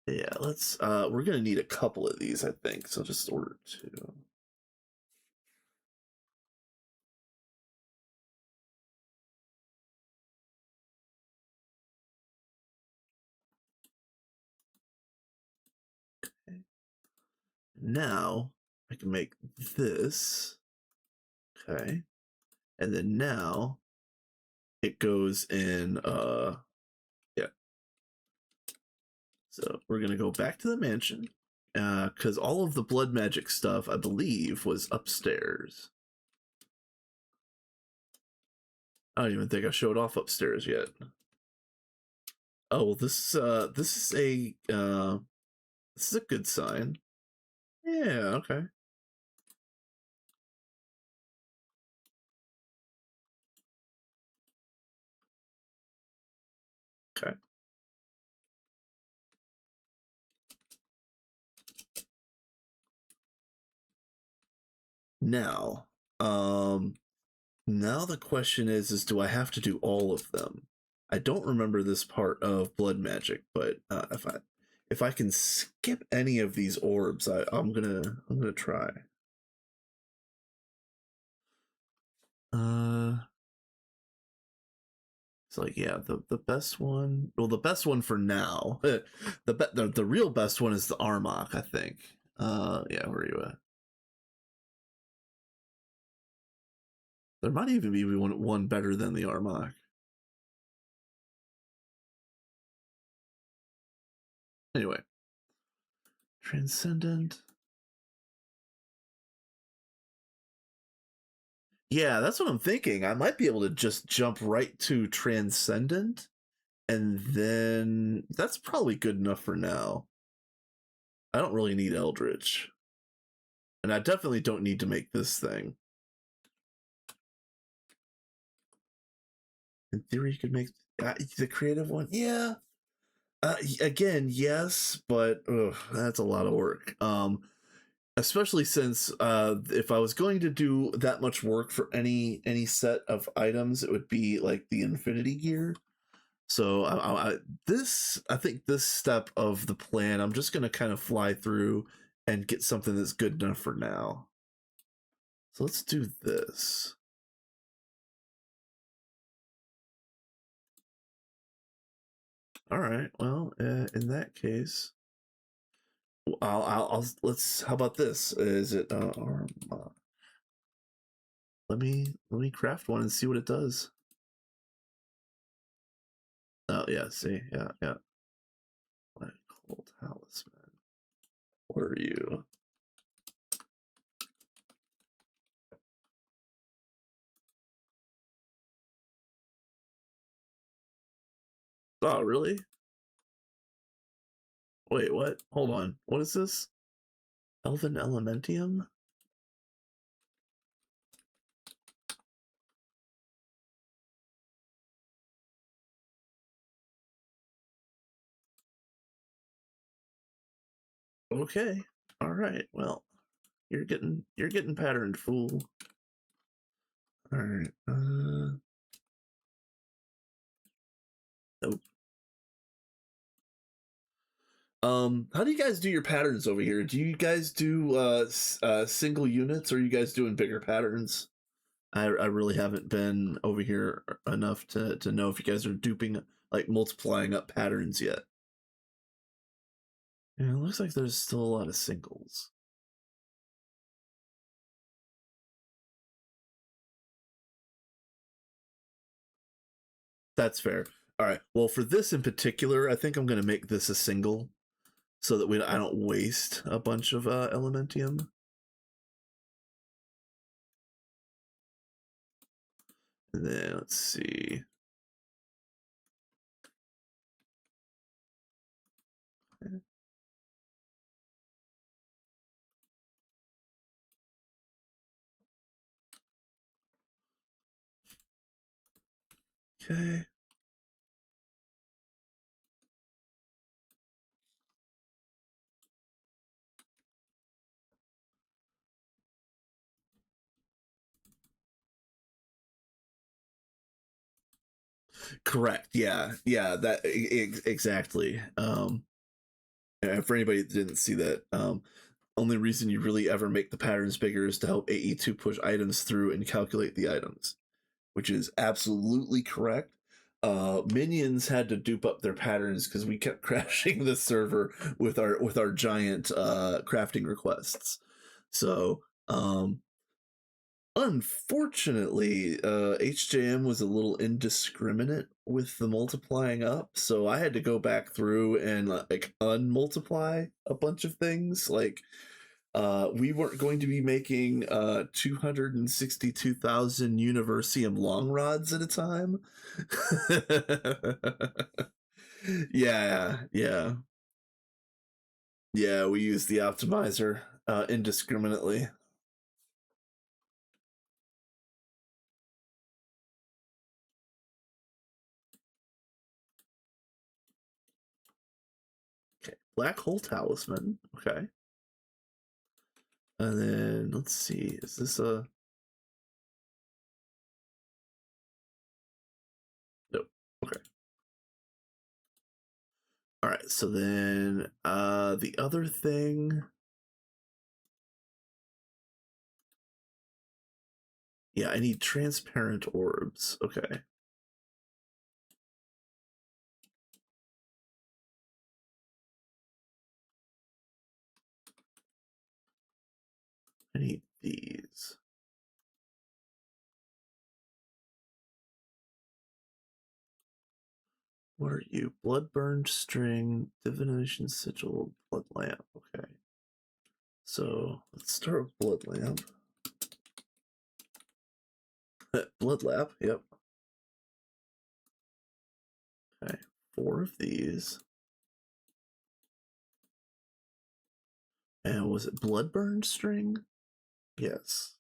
[SPEAKER 1] Yeah, let's we're gonna need a couple of these, I think. So just order 2. Okay. Now I can make this. Okay. And then now it goes in yeah. So we're gonna go back to the mansion. Because all of the blood magic stuff, I believe, was upstairs. I don't even think I showed off upstairs yet. Oh well, this is a good sign. Yeah, okay. Okay. Now, now the question is do I have to do all of them? I don't remember this part of blood magic, but if I can skip any of these orbs, I'm gonna try. It's like, yeah, the best one. Well, the best one for now. The real best one is the Armok, I think. Yeah, where are you at? There might even be one better than the Armok. Anyway, Transcendent. Yeah, that's what I'm thinking. I might be able to just jump right to Transcendent, and then that's probably good enough for now. I don't really need Eldritch. And I definitely don't need to make this thing. In theory, you could make the creative one. Yeah. Again, yes, but that's a lot of work. Especially since if I was going to do that much work for any set of items, it would be like the Infinity Gear. So I think this step of the plan, I'm just gonna kind of fly through and get something that's good enough for now. So let's do this. All right. Well, in that case, let's. How about this? Is it let me craft one and see what it does. Oh yeah, see, yeah. Black Cold Talisman. What are you? Oh really? Wait, what? Hold on. What is this? Elven Elementium? Okay. All right. Well, you're getting patterned, fool. All right. Nope. How do you guys do your patterns over here? Do you guys do single units, or are you guys doing bigger patterns? I really haven't been over here enough to know if you guys are duping, like multiplying up patterns yet. Yeah, it looks like there's still a lot of singles. That's fair. All right. Well, for this in particular, I think I'm going to make this a single so that I don't waste a bunch of Elementium. And then let's see. Okay. Correct. Yeah. Yeah. That exactly. For anybody that didn't see that, only reason you really ever make the patterns bigger is to help AE2 push items through and calculate the items, which is absolutely correct. Minions had to dupe up their patterns because we kept crashing the server with our giant crafting requests. So unfortunately, HJM was a little indiscriminate with the multiplying up, so I had to go back through and like unmultiply a bunch of things. Like we weren't going to be making 262,000 Universium long rods at a time. Yeah. Yeah, we used the optimizer indiscriminately. Okay, Black Hole Talisman. Okay. And then let's see, is this a nope. Okay. All right, so then the other thing, yeah, I need transparent orbs. Okay. I need these. What are you? Bloodburned string, divination sigil, blood lamp. Okay. So let's start with blood lamp. Blood lamp, yep. Okay. 4 of these. And was it bloodburned string? Yes.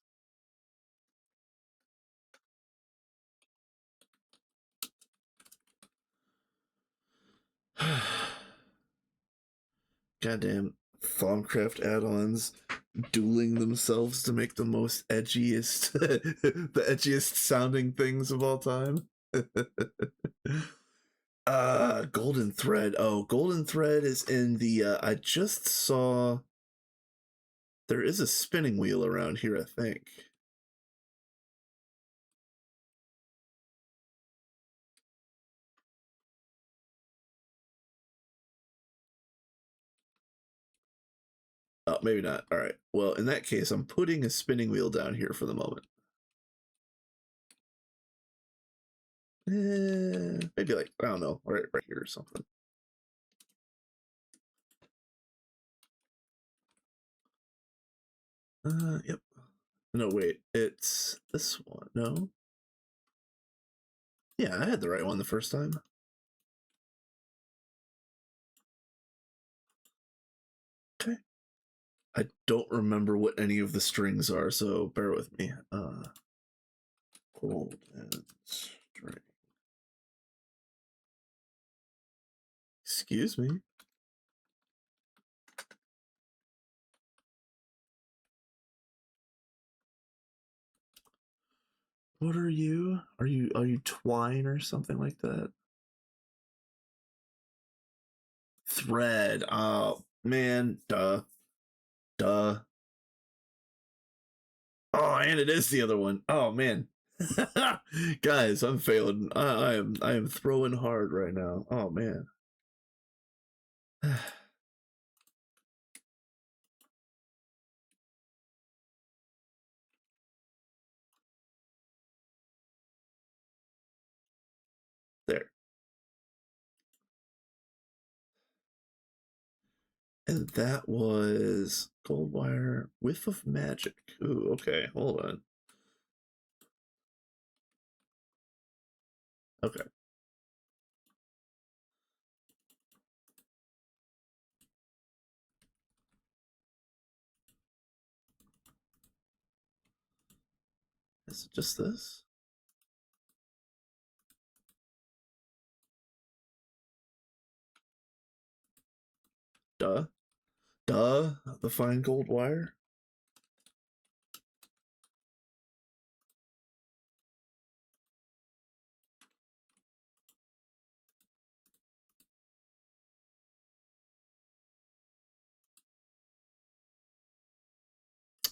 [SPEAKER 1] Goddamn Thaumcraft add-ons dueling themselves to make the most edgiest the edgiest sounding things of all time. Golden Thread. Oh, Golden Thread is in the I just saw there is a spinning wheel around here, I think. Oh, maybe not. All right. Well, in that case, I'm putting a spinning wheel down here for the moment. Maybe like, I don't know, right here or something. Yep. No, wait, it's this one. No. Yeah, I had the right one the first time. Okay. I don't remember what any of the strings are, so bear with me. Golden string. Excuse me. What are you? Are you twine or something like that? Thread. Oh man, duh. Oh, and it is the other one. Oh man. Guys, I'm failing. I am throwing hard right now. Oh man. And that was gold wire, whiff of magic. Ooh, okay, hold on. Okay. Is it just this? Duh. Duh. The fine gold wire.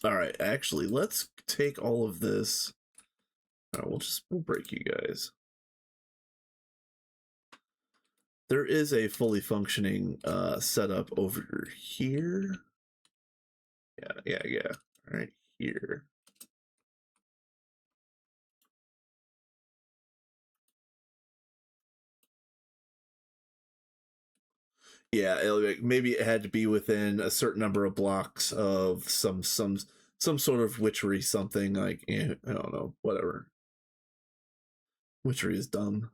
[SPEAKER 1] All right, actually, let's take all of this. All right, we'll break you guys. There is a fully functioning setup over here. Yeah. Right here. Yeah, maybe it had to be within a certain number of blocks of some sort of witchery, something like I don't know, whatever. Witchery is dumb.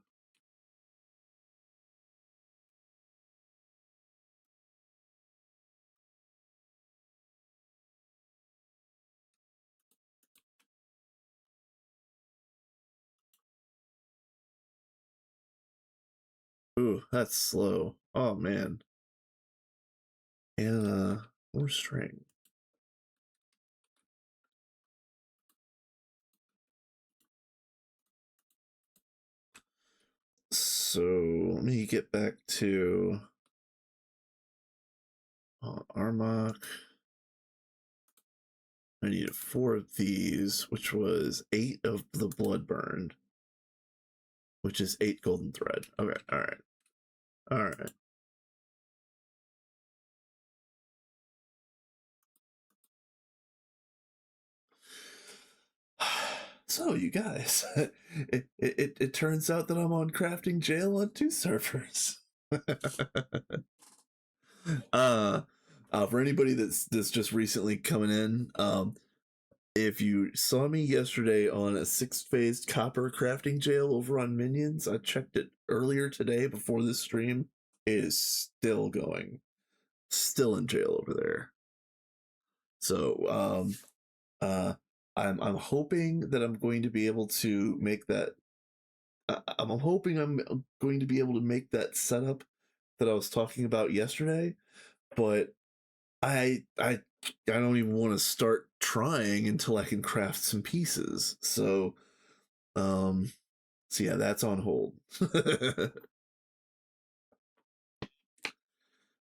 [SPEAKER 1] Ooh, that's slow. Oh man. And more string. So let me get back to Armok. I needed 4 of these, which was 8 of the Bloodburn, which is 8 golden thread. Okay, all right. So you guys, it turns out that I'm on Crafting Jail on 2 servers. For anybody that's just recently coming in, if you saw me yesterday on a 6-phased copper crafting jail over on Minions, I checked it earlier today before this stream. It is still going, still in jail over there. So I'm hoping that I'm going to be able to make that. I'm hoping I'm going to be able to make that setup that I was talking about yesterday, but I don't even want to start trying until I can craft some pieces. So yeah, that's on hold.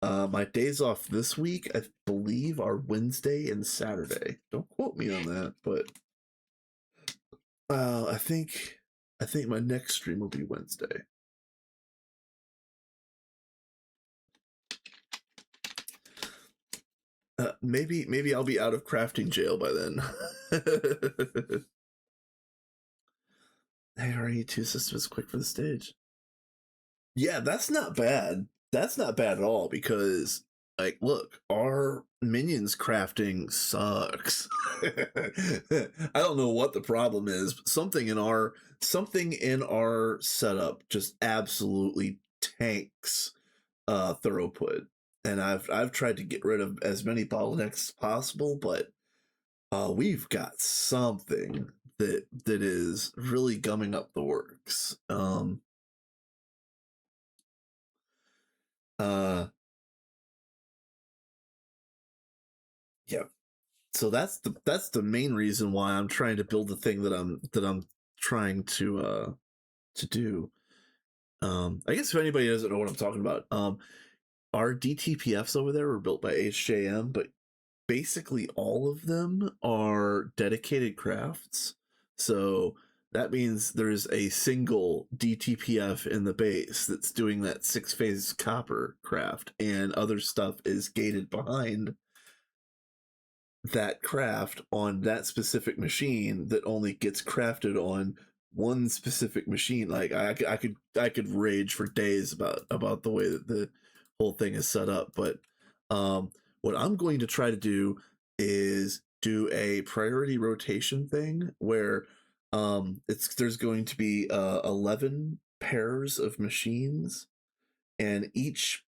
[SPEAKER 1] My days off this week, I believe, are Wednesday and Saturday. Don't quote me on that, but I think my next stream will be Wednesday. Maybe I'll be out of crafting jail by then. Hey, are you 2 systems quick for the stage? Yeah, that's not bad. That's not bad at all because, like, look, our minions crafting sucks. I don't know what the problem is, but something in our setup just absolutely tanks throughput. And I've tried to get rid of as many bottlenecks as possible, but we've got something that is really gumming up the works. Yeah. So that's the main reason why I'm trying to build the thing that I'm trying to do. I guess if anybody doesn't know what I'm talking about, our DTPFs over there were built by HJM, but basically all of them are dedicated crafts. So that means there's a single DTPF in the base that's doing that 6-phase copper craft, and other stuff is gated behind that craft on that specific machine that only gets crafted on one specific machine. Like I could rage for days about the way that the whole thing is set up, but What I'm going to try to do is do a priority rotation thing where there's going to be 11 pairs of machines, and each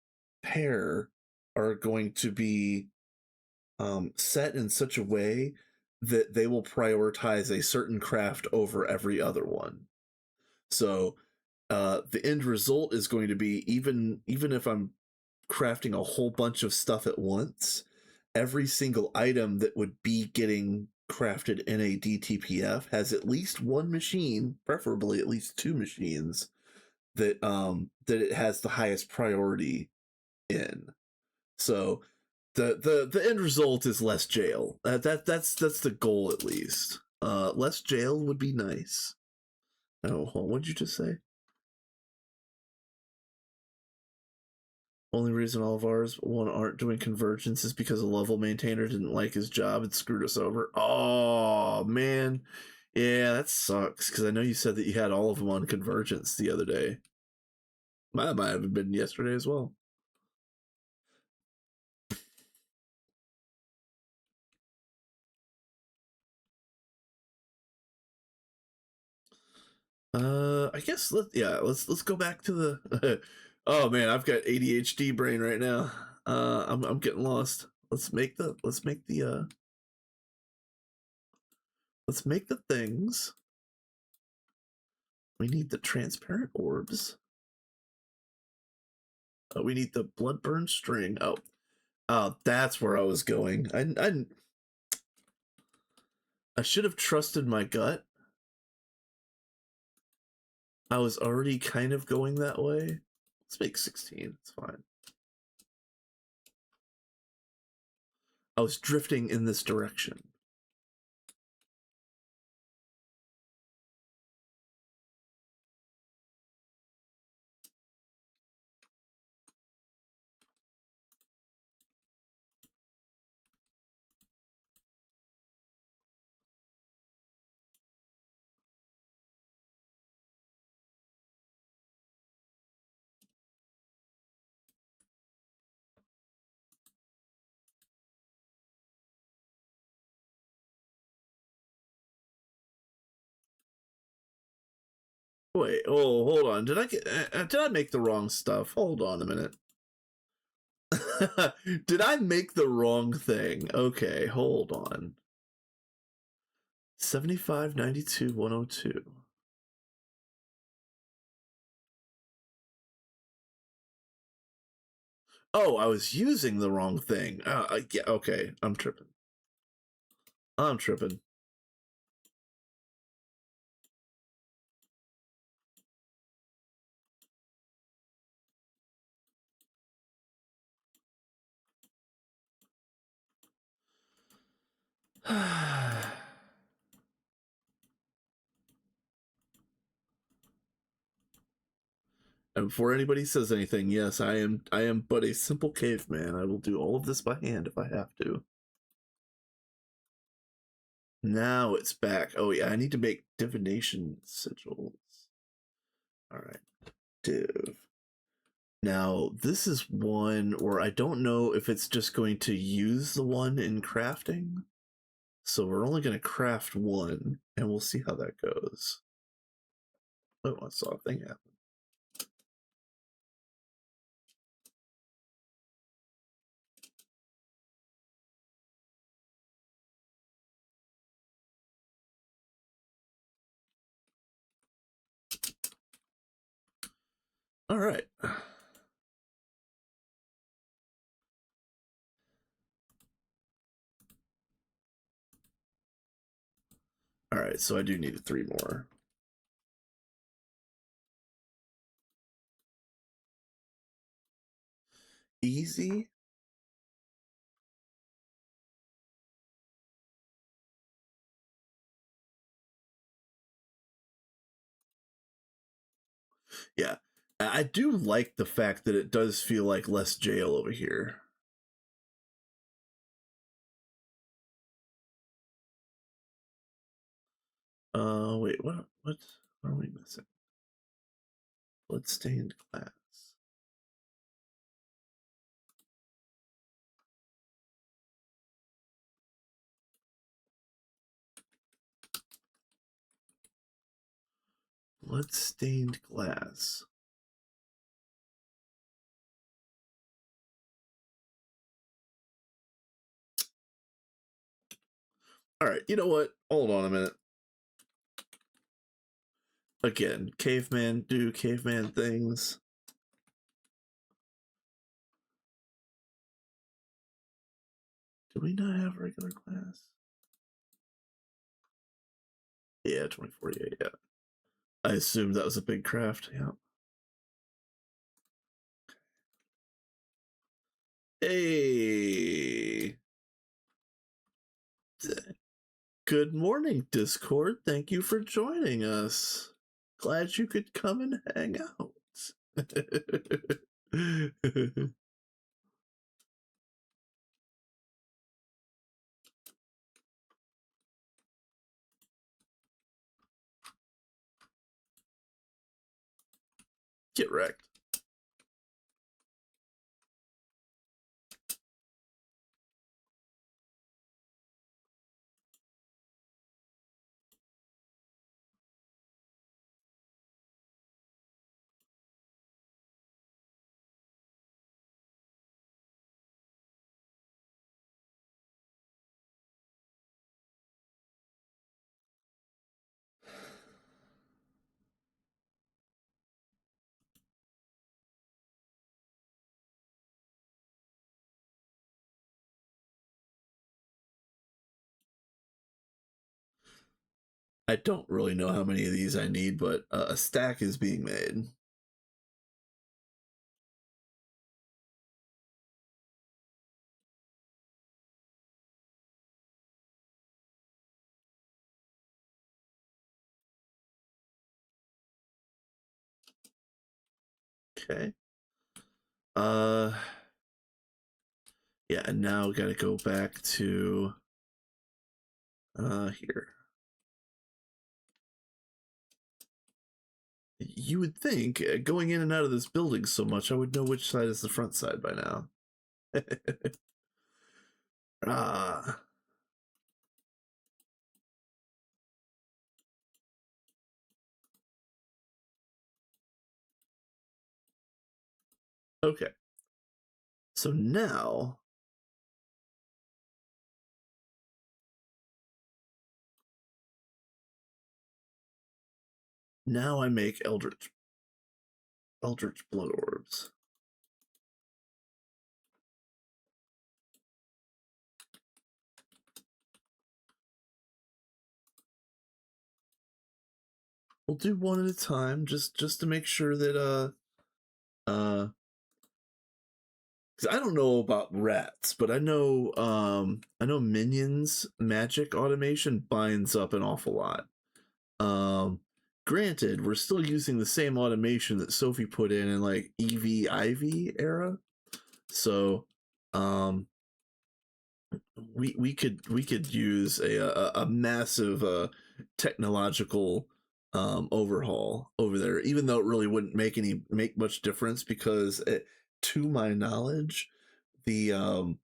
[SPEAKER 1] pair are going to be set in such a way that they will prioritize a certain craft over every other one. So the end result is going to be, even if I'm crafting a whole bunch of stuff at once, every single item that would be getting crafted in a DTPF has at least one machine, preferably at least two machines, that it has the highest priority in. So the end result is less jail. That's the goal, at least. Less jail would be nice. Oh, what did you just say? Only reason all of ours one aren't doing convergence is because a level maintainer didn't like his job and screwed us over. Oh man, yeah, that sucks. Because I know you said that you had all of them on convergence the other day. Might have been yesterday as well. I guess let's go back to the. Oh man, I've got ADHD brain right now. I'm getting lost. Let's make the things. We need the transparent orbs. We need the bloodburn string. Oh, that's where I was going. I should have trusted my gut. I was already kind of going that way. Let's make 16. It's fine. I was drifting in this direction. Wait, oh, hold on. Did I make the wrong stuff? Hold on a minute. Did I make the wrong thing? Okay, hold on. 75, 92, 102. Oh, I was using the wrong thing. Yeah, okay. I'm tripping. I'm tripping. And before anybody says anything, yes, I am but a simple caveman. I will do all of this by hand if I have to. Now it's back. Oh yeah, I need to make divination sigils. Alright. Div. Now, this is one where I don't know if it's just going to use the one in crafting. So we're only going to craft one, and we'll see how that goes. Oh, I saw a thing happen. All right. All right, so I do need 3 more. Easy. Yeah. I do like the fact that it does feel like less jail over here. Wait, what are we missing? Bloodstained glass. Blood-stained glass. All right, you know what? Hold on a minute. Again, caveman do caveman things. Do we not have regular glass? Yeah, 2048, yeah. I assumed that was a big craft, yeah. Hey! Good morning, Discord. Thank you for joining us. Glad you could come and hang out. Get wrecked. I don't really know how many of these I need, but a stack is being made. Okay. Yeah, and now gotta go back to here. You would think, going in and out of this building so much, I would know which side is the front side by now. Ah. Okay. So now I make Eldritch blood orbs. We'll do one at a time, just to make sure that because I don't know about rats, but I know minions magic automation binds up an awful lot. Granted, we're still using the same automation that Sophie put in like EV era, so we could use a massive technological overhaul over there, even though it really wouldn't make much difference because to my knowledge, the um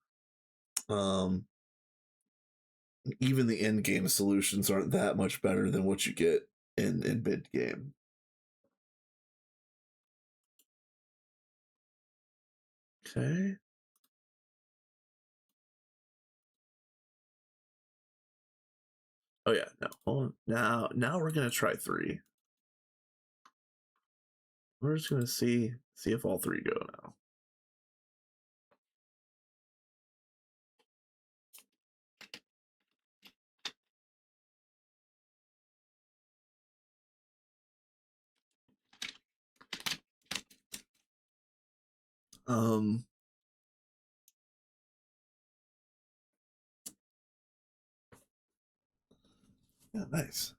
[SPEAKER 1] even the end game solutions aren't that much better than what you get in mid game. Okay. Oh yeah, no. Hold on. Now we're gonna try 3. We're just gonna see if all 3 go now. Um yeah, nice.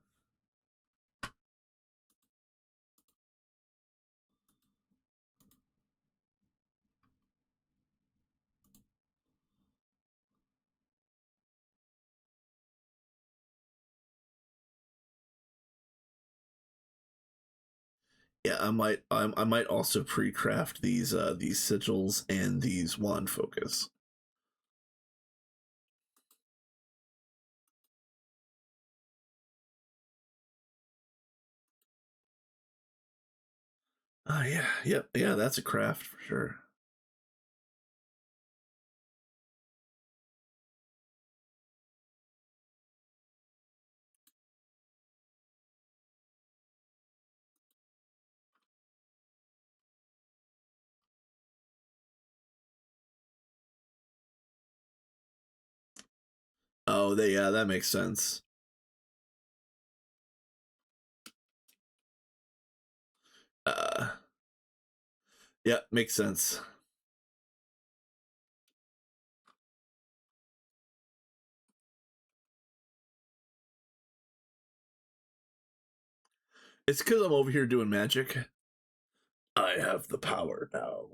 [SPEAKER 1] Yeah, I might also pre-craft these sigils and these wand focus. Oh yeah, yep, yeah. That's a craft for sure. Oh, they yeah, that makes sense. Uh, yeah, makes sense. It's because I'm over here doing magic. I have the power now.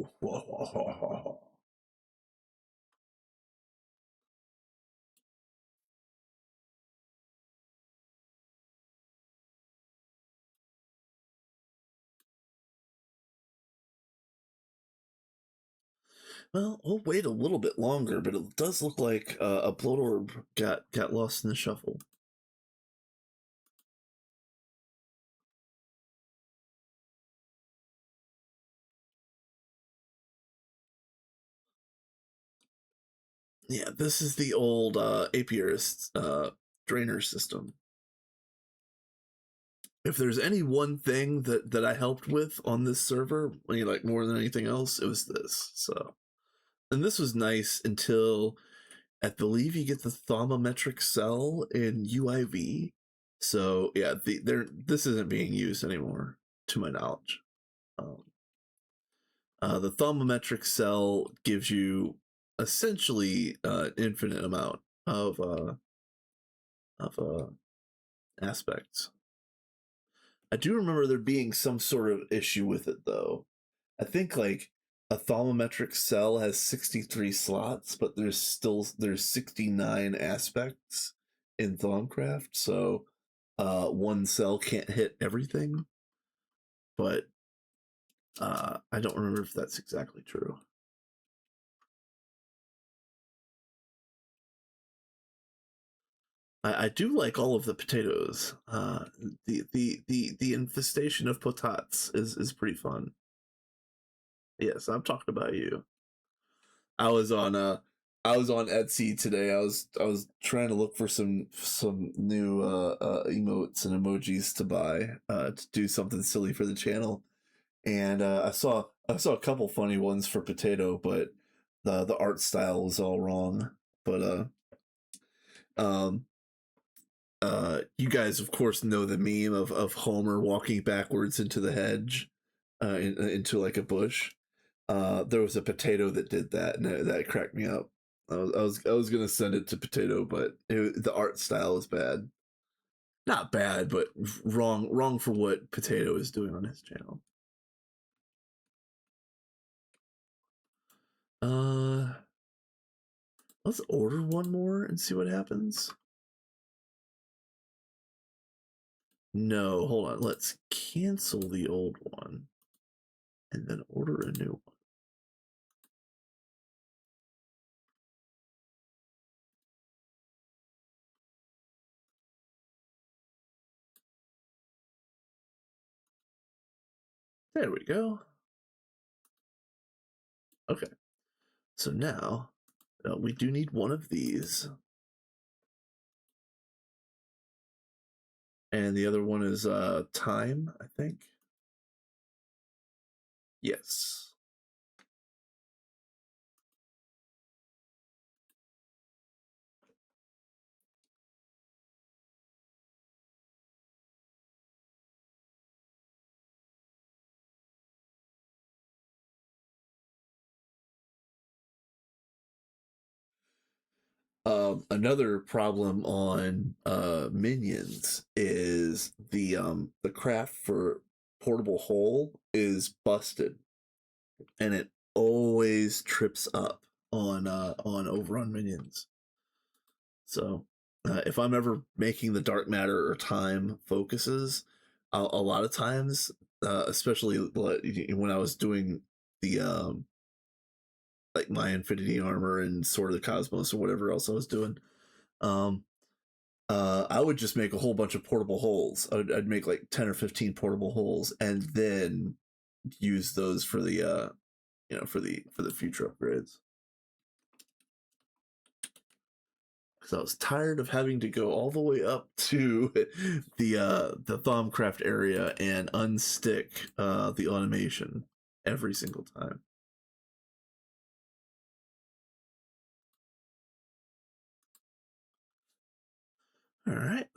[SPEAKER 1] Well, we'll wait a little bit longer, but it does look like a bloat orb got lost in the shuffle. Yeah, this is the old apiarist drainer system. If there's any one thing that I helped with on this server, like more than anything else, it was this. So, and this was nice until I believe you get the thermometric cell in UIV. So yeah, this isn't being used anymore, to my knowledge. Um, the thermometric cell gives you essentially infinite amount of aspects. I do remember there being some sort of issue with it though. I think like a thermometric cell has 63 slots, but there's 69 aspects in Thaumcraft, so one cell can't hit everything. But I don't remember if that's exactly true. I do like all of the potatoes. The infestation of potats is pretty fun. Yes, I'm talking about you. I was on I was on Etsy today. I was trying to look for some new emotes and emojis to buy to do something silly for the channel, and I saw a couple funny ones for potato, but the art style was all wrong. But um you guys of course know the meme of Homer walking backwards into the hedge, into like a bush. There was a potato that did that, and that cracked me up. I was gonna send it to potato, but the art style is bad. Not bad, but wrong for what potato is doing on his channel. Uh, let's order one more and see what happens. No, hold on. Let's cancel the old one and then order a new one. There we go. Okay, so now we do need one of these, and the other one is time, I think. Yes. Another problem on minions is the craft for portable hole is busted, and it always trips up on overrun minions. So if I'm ever making the dark matter or time focuses, a lot of times, especially when I was doing the like my infinity armor and sword of the cosmos or whatever else I was doing, um I would just make a whole bunch of portable holes. I'd make like 10 or 15 portable holes, and then use those for the for the future upgrades. Because I was tired of having to go all the way up to the Thaumcraft area and unstick the automation every single time. All right.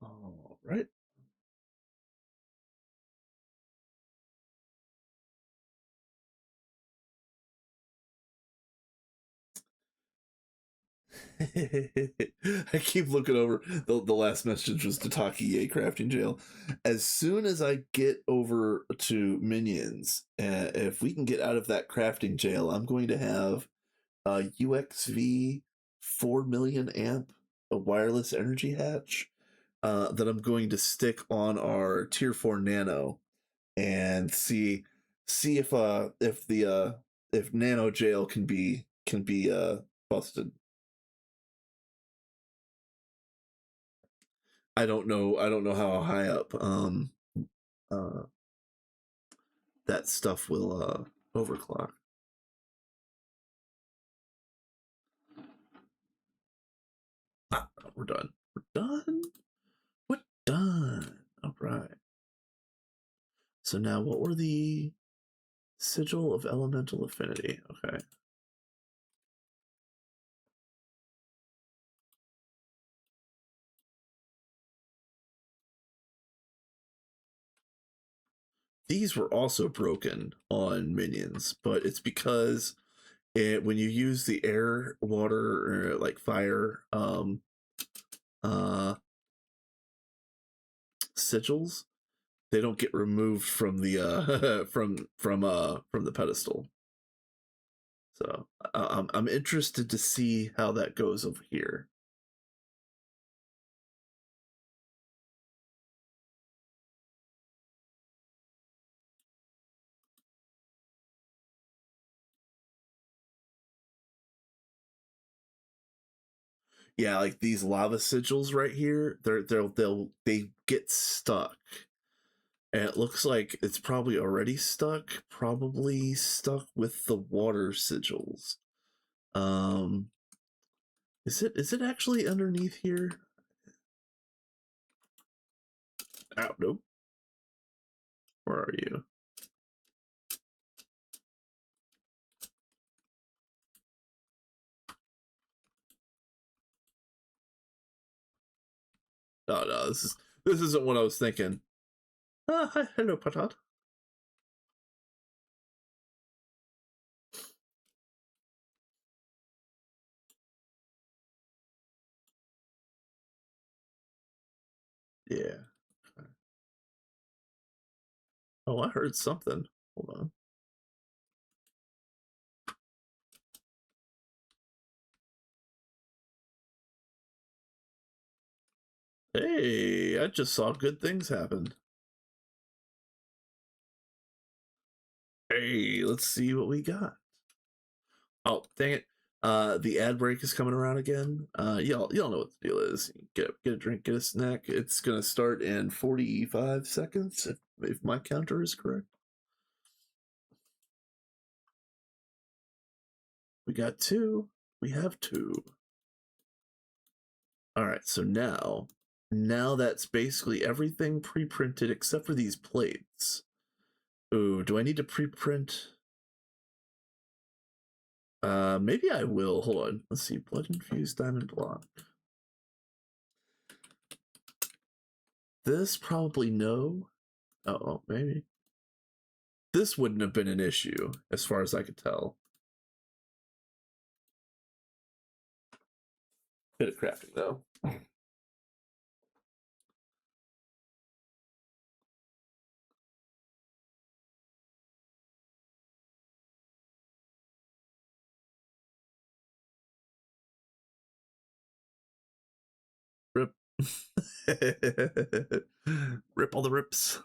[SPEAKER 1] All right. I keep looking over the last message was to Taki Yay crafting jail. As soon as I get over to minions, if we can get out of that crafting jail, I'm going to have a UXV 4 million amp a wireless energy hatch that I'm going to stick on our tier 4 nano and see if nano jail can be busted. I don't know how high up uh that stuff will overclock. We're done. We're done. We're done. All right. So now what were the sigil of elemental affinity? Okay. These were also broken on minions, but it's because when you use the air, water, or like fire uh sigils, they don't get removed from the from the pedestal. So I'm interested to see how that goes over here. Yeah, like these lava sigils right here, they get stuck. And it looks like it's probably stuck with the water sigils. Um is it actually underneath here? Oh, nope. Where are you? Oh no, this isn't what I was thinking. Hi, hello, Patat. Yeah. Oh, I heard something. Hold on. Hey, I just saw good things happen. Hey, let's see what we got. Oh, dang it. The ad break is coming around again. Y'all know what the deal is. Get a drink, get a snack. It's gonna start in 45 seconds if my counter is correct. We got two. We have two. All right, so now that's basically everything pre-printed except for these plates. Ooh, do I need to pre-print? Maybe I will. Hold on. Let's see. Blood infused diamond block. This probably no. Oh, maybe. This wouldn't have been an issue, as far as I could tell. Bit of crafting, though. Rip all the rips.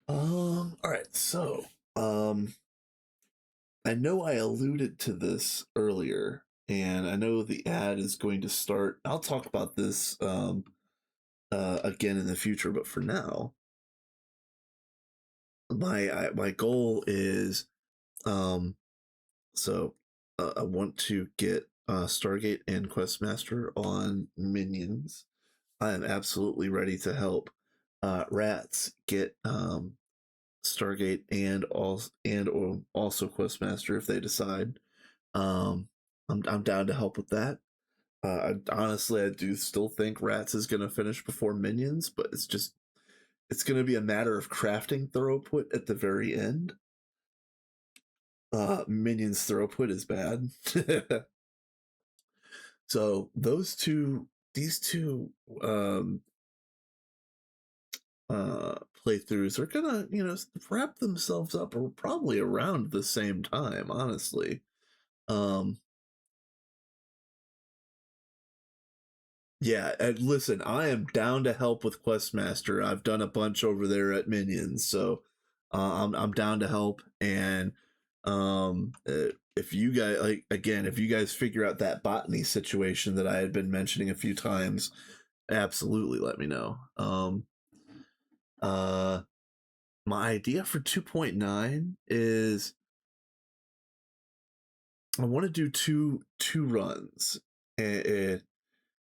[SPEAKER 1] All right, so I know I alluded to this earlier, and I know the ad is going to start. I'll talk about this again in the future, but for now, my goal is um, so I want to get Stargate and Questmaster on Minions. I am absolutely ready to help Rats get Stargate and also Questmaster if they decide. Um, I'm down to help with that. Honestly, I do still think Rats is gonna finish before Minions, but it's gonna be a matter of crafting throughput at the very end. Minions throughput is bad. So these two um, playthroughs are gonna, wrap themselves up probably around the same time, honestly. Um, yeah, and listen, I am down to help with Questmaster. I've done a bunch over there at Minions, so I'm down to help. And if you guys if you guys figure out that botany situation that I had been mentioning a few times, absolutely let me know. Uh, my idea for 2.9 is I want to do two runs. And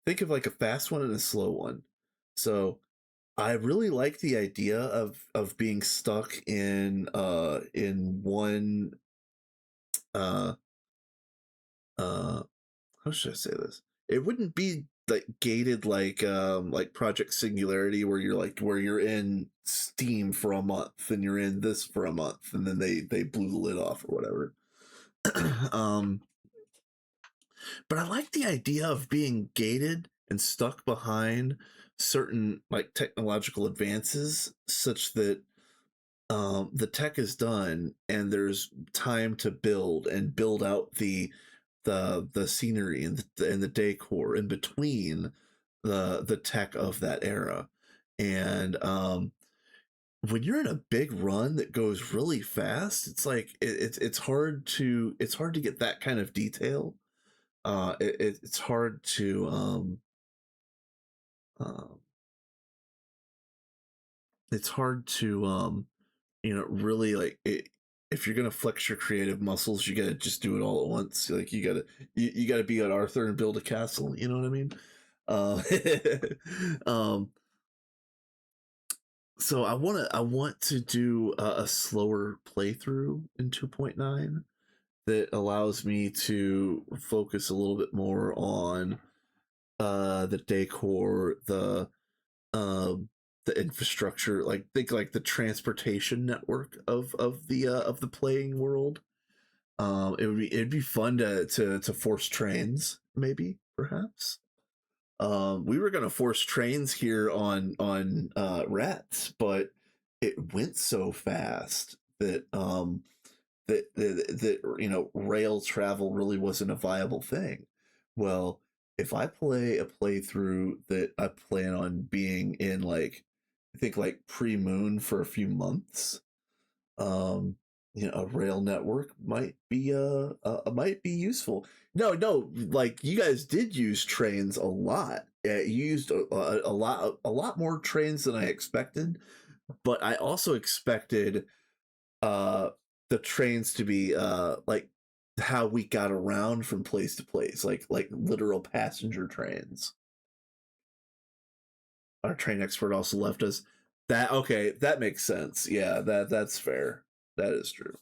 [SPEAKER 1] think of like a fast one and a slow one. So I really like the idea of being stuck in one uh uh how should I say this? It wouldn't be like gated like Project Singularity where you're in Steam for a month and you're in this for a month and then they blew the lid off or whatever. um but I like the idea of being gated and stuck behind certain like technological advances such that the tech is done and there's time to build out the scenery and the decor in between the tech of that era. And when you're in a big run that goes really fast, it's like it's hard to get that kind of detail. It's hard to um it's hard to really like it, if you're gonna flex your creative muscles, you gotta just do it all at once. Like you gotta be an Arthur and build a castle. You know what I mean? Uh, um, so I want to do a slower playthrough in 2.9 that allows me to focus a little bit more on the decor, um the infrastructure, like think like the transportation network of the playing world. It'd be fun to force trains, maybe perhaps. We were gonna force trains here on Rats, but it went so fast that rail travel really wasn't a viable thing. Well, if I play a playthrough that I plan on being in like I think like pre-moon for a few months, um a rail network might be useful. No, like you guys did use trains a lot. You used a lot more trains than I expected, but I also expected uh the trains to be like how we got around from place to place, like literal passenger trains. Our train expert also left us. That okay, that makes sense. Yeah, that's fair. That is true.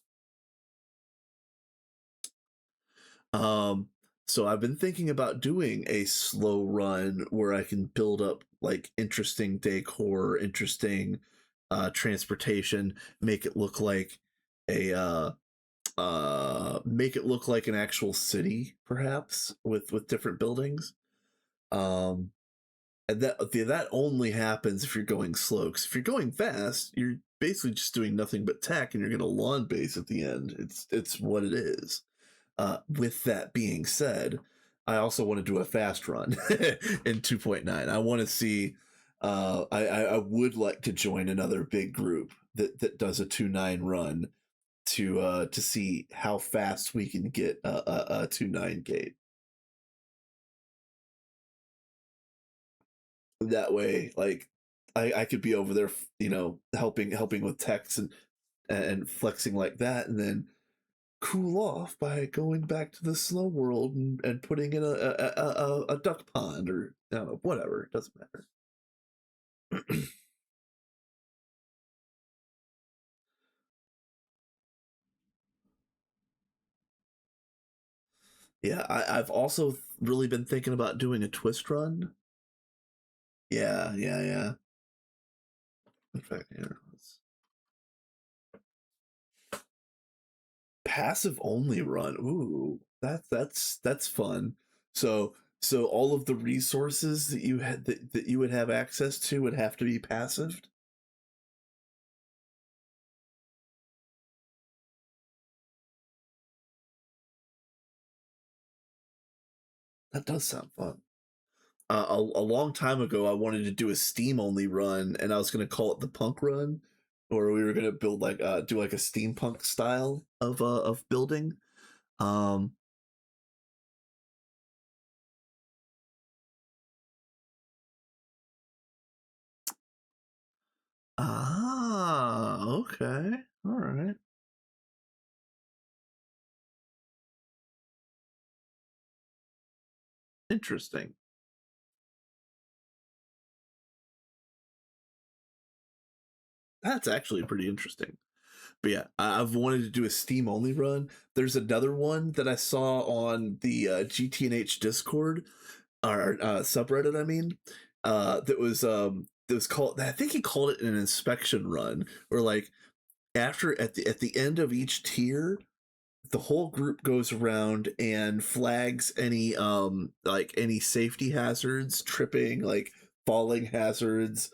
[SPEAKER 1] Um, so I've been thinking about doing a slow run where I can build up like interesting decor, interesting transportation, make it look like a make it look like an actual city, perhaps with different buildings. Um, and that only happens if you're going slow. Because if you're going fast, you're basically just doing nothing but tech, and you're going to lawn base at the end. It's what it is. With that being said, I also want to do a fast run in 2.9. I want to see. I would like to join another big group that does a 2.9 run to see how fast we can get a 2.9 gate. That way, like I could be over there, helping with techs and flexing like that, and then cool off by going back to the snow world and putting in a duck pond, or I don't know, whatever. It doesn't matter. Yeah, I've also really been thinking about doing a twist run. Yeah, yeah, yeah. In fact, here, passive only run. Ooh, that's fun. So all of the resources that you would have access to would have to be passive. That does sound fun. A long time ago, I wanted to do a Steam only run, and I was gonna call it the Punk Run, where we were gonna build like do like a steampunk style of building. Um, okay, all right, interesting. That's actually pretty interesting. But yeah, I've wanted to do a Steam only run. There's another one that I saw on the GTNH Discord, or subreddit. I mean, that was called. I think he called it an inspection run, or like after at the end of each tier, the whole group goes around and flags any like any safety hazards, tripping, like falling hazards,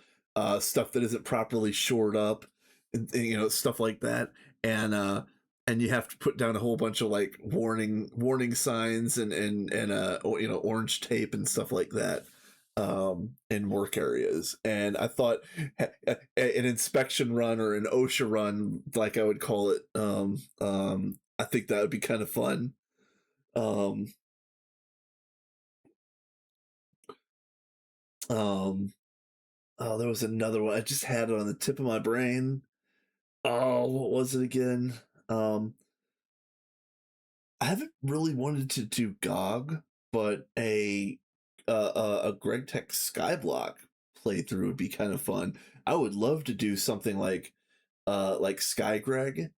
[SPEAKER 1] stuff that isn't properly shored up, and stuff like that. And you have to put down a whole bunch of like warning signs and orange tape and stuff like that in work areas. And I thought an inspection run, or an OSHA run, like I would call it, I think that would be kind of fun. Um, um, oh, there was another one. I just had it on the tip of my brain. Oh, what was it again? Um, I haven't really wanted to do GOG, but a Greg Tech Skyblock playthrough would be kind of fun. I would love to do something like Sky Greg,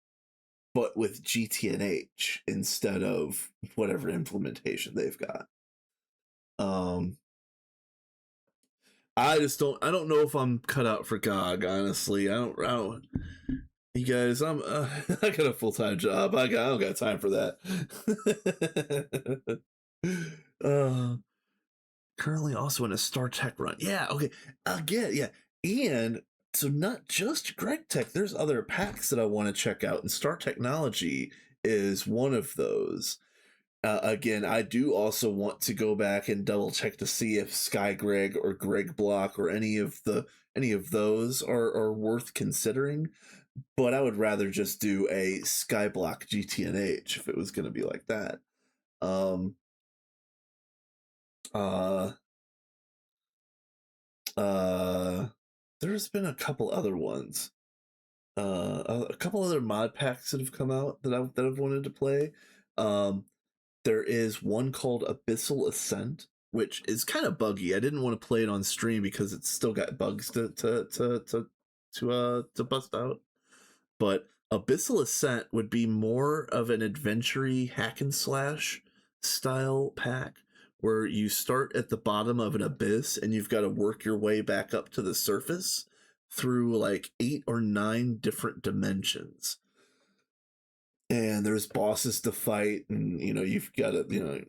[SPEAKER 1] but with GTNH instead of whatever implementation they've got. Um, I don't know if I'm cut out for GOG. Honestly, I don't. You guys, I got a full time job. I don't got time for that. uh, Currently also in a Star Tech run. Yeah, okay. Again, yeah. And so not just Greg Tech, there's other packs that I want to check out, and Star Technology is one of those. Again, I do also want to go back and double check to see if Sky Greg or Greg Block or any of those are worth considering. But I would rather just do a Skyblock GTNH if it was going to be like that. Um, uh, uh, there's been a couple other ones. A couple other mod packs that have come out that I've wanted to play. Um, there is one called Abyssal Ascent, which is kind of buggy. I didn't want to play it on stream because it's still got bugs to bust out. But Abyssal Ascent would be more of an adventure hack and slash style pack, where you start at the bottom of an abyss and you've got to work your way back up to the surface through like 8 or 9 different dimensions. and there's bosses to fight, and you've got to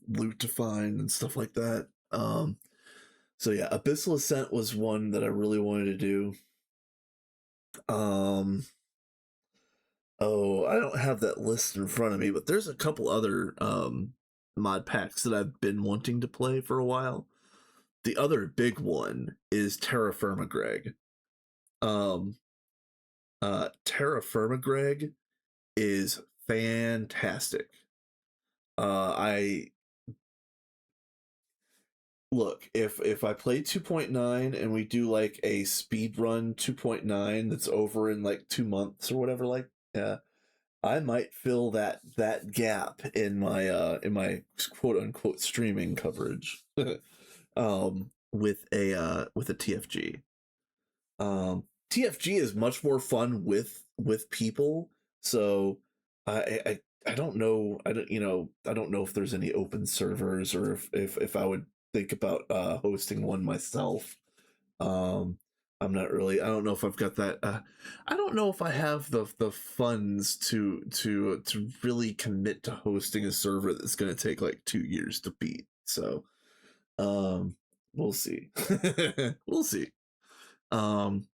[SPEAKER 1] loot to find and stuff like that. So yeah, Abyssal Ascent was one that I really wanted to do. Oh, I don't have that list in front of me, but there's a couple other mod packs that I've been wanting to play for a while. The other big one is Terra Firma Greg. Terra Firma Greg is fantastic. I look, if I play 2.9 and we do like a speed run 2.9 that's over in like 2 months or whatever, like yeah, I might fill that gap in my quote unquote streaming coverage with a TFG. TFG is much more fun with people, so I don't know, I don't know if there's any open servers, or if I would think about hosting one myself. um I don't know if I've got that. I don't know if I have the funds to really commit to hosting a server that's going to take like 2 years to beat. So um we'll see. We'll see. um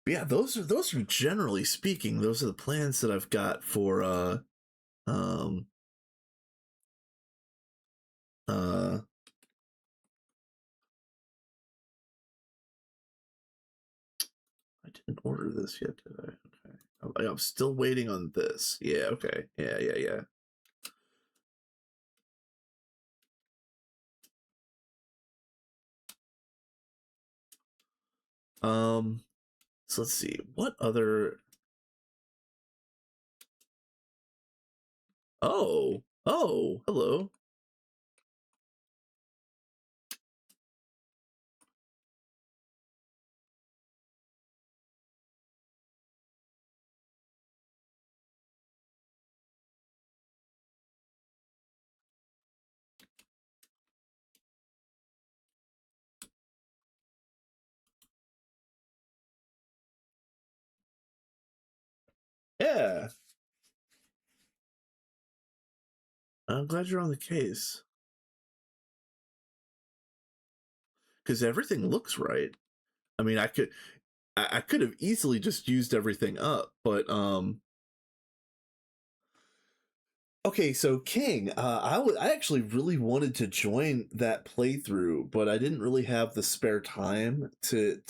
[SPEAKER 1] but yeah, those are generally speaking, those are the plans that I've got for um uh I didn't order this yet, did I? Okay. I'm still waiting on this. Yeah, okay. Yeah. So let's see. What other. Oh, hello. Yeah, I'm glad you're on the case, because everything looks right. I mean, I could have easily just used everything up, but okay, so King, I actually really wanted to join that playthrough, but I didn't really have the spare time to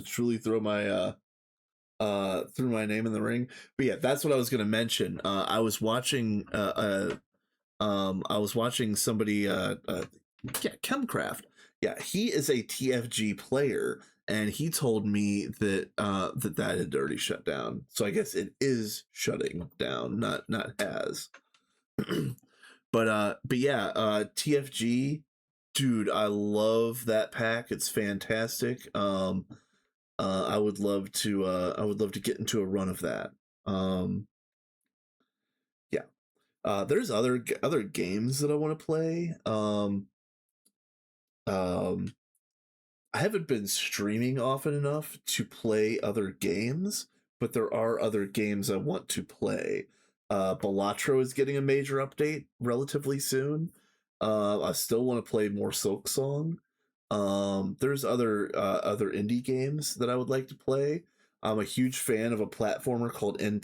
[SPEAKER 1] truly throw my name in the ring. But yeah, that's what I was going to mention. I was watching somebody yeah, Chemcraft. Yeah, he is a TFG player, and he told me that that had already shut down. So I guess it is shutting down, not has. But yeah, TFG, dude, I love that pack. It's fantastic. I would love to get into a run of that. Yeah. There's other games that I want to play. Um, I haven't been streaming often enough to play other games, but there are other games I want to play. Balatro is getting a major update relatively soon. I still want to play more Silk Song. There's other indie games that I would like to play. I'm a huge fan of a platformer called N++.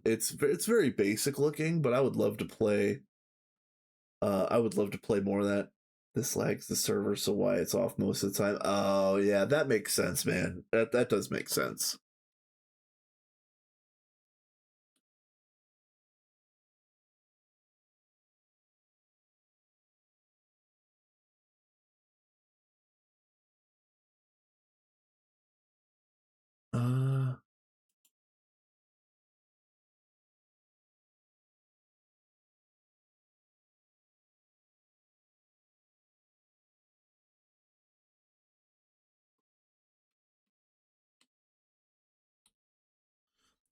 [SPEAKER 1] It's very basic looking, but I would love to play more of that. This lags the server, so why it's off most of the time. Oh yeah, that makes sense, man. That does make sense. Uh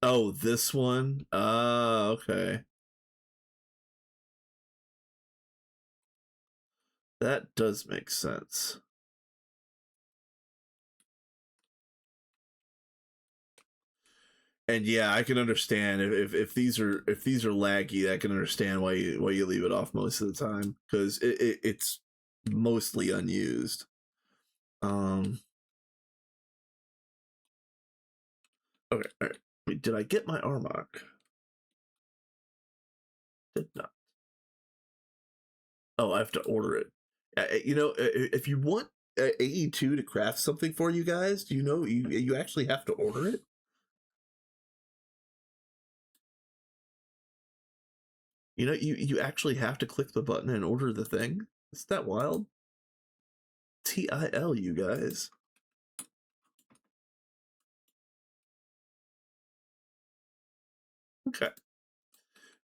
[SPEAKER 1] oh, this one. Okay. That does make sense. And yeah, I can understand if these are laggy. I can understand why you leave it off most of the time because it's mostly unused. Okay, all right. Wait, did I get my Armok? Did not. Oh, I have to order it. You know, if you want AE2 to craft something for you guys, do you know you actually have to order it? You know, you actually have to click the button and order the thing. Is that wild? TIL, you guys. Okay.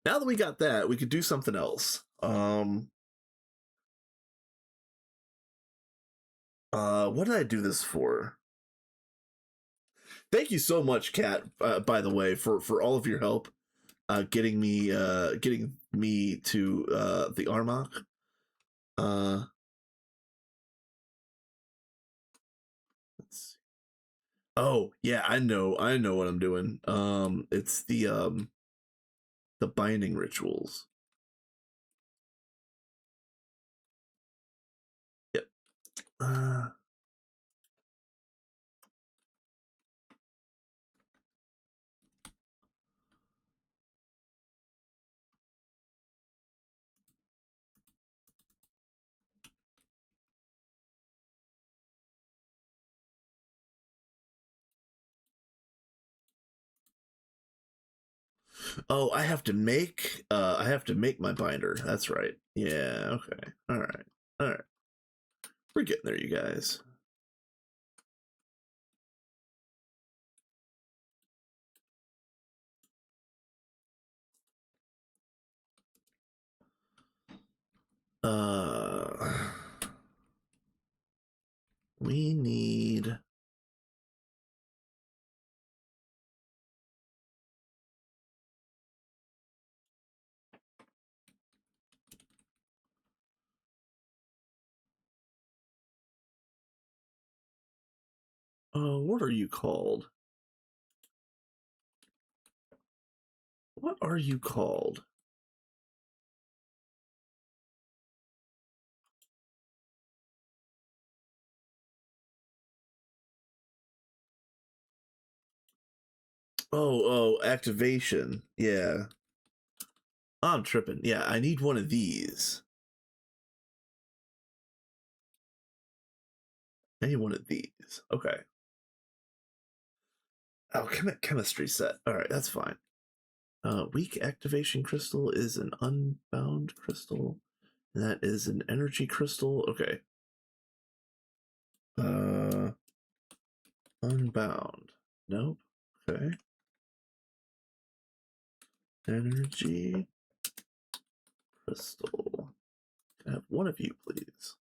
[SPEAKER 1] Now that we got that, we could do something else. What did I do this for? Thank you so much, Kat, by the way, for all of your help getting me to the Armok. Let's see. Oh, yeah, I know what I'm doing. It's the binding rituals. Yep. Oh, I have to make my binder. That's right. Yeah, okay. All right. All right. We're getting there, you guys. We need what are you called? What are you called? Oh, activation. Yeah. I'm tripping. Yeah, I need one of these. I need one of these. Okay. Oh, chemistry set. All right, that's fine. Weak activation crystal is an unbound crystal. And that is an energy crystal. Okay. Unbound. Nope. Okay. Energy crystal. Can I have one of you, please?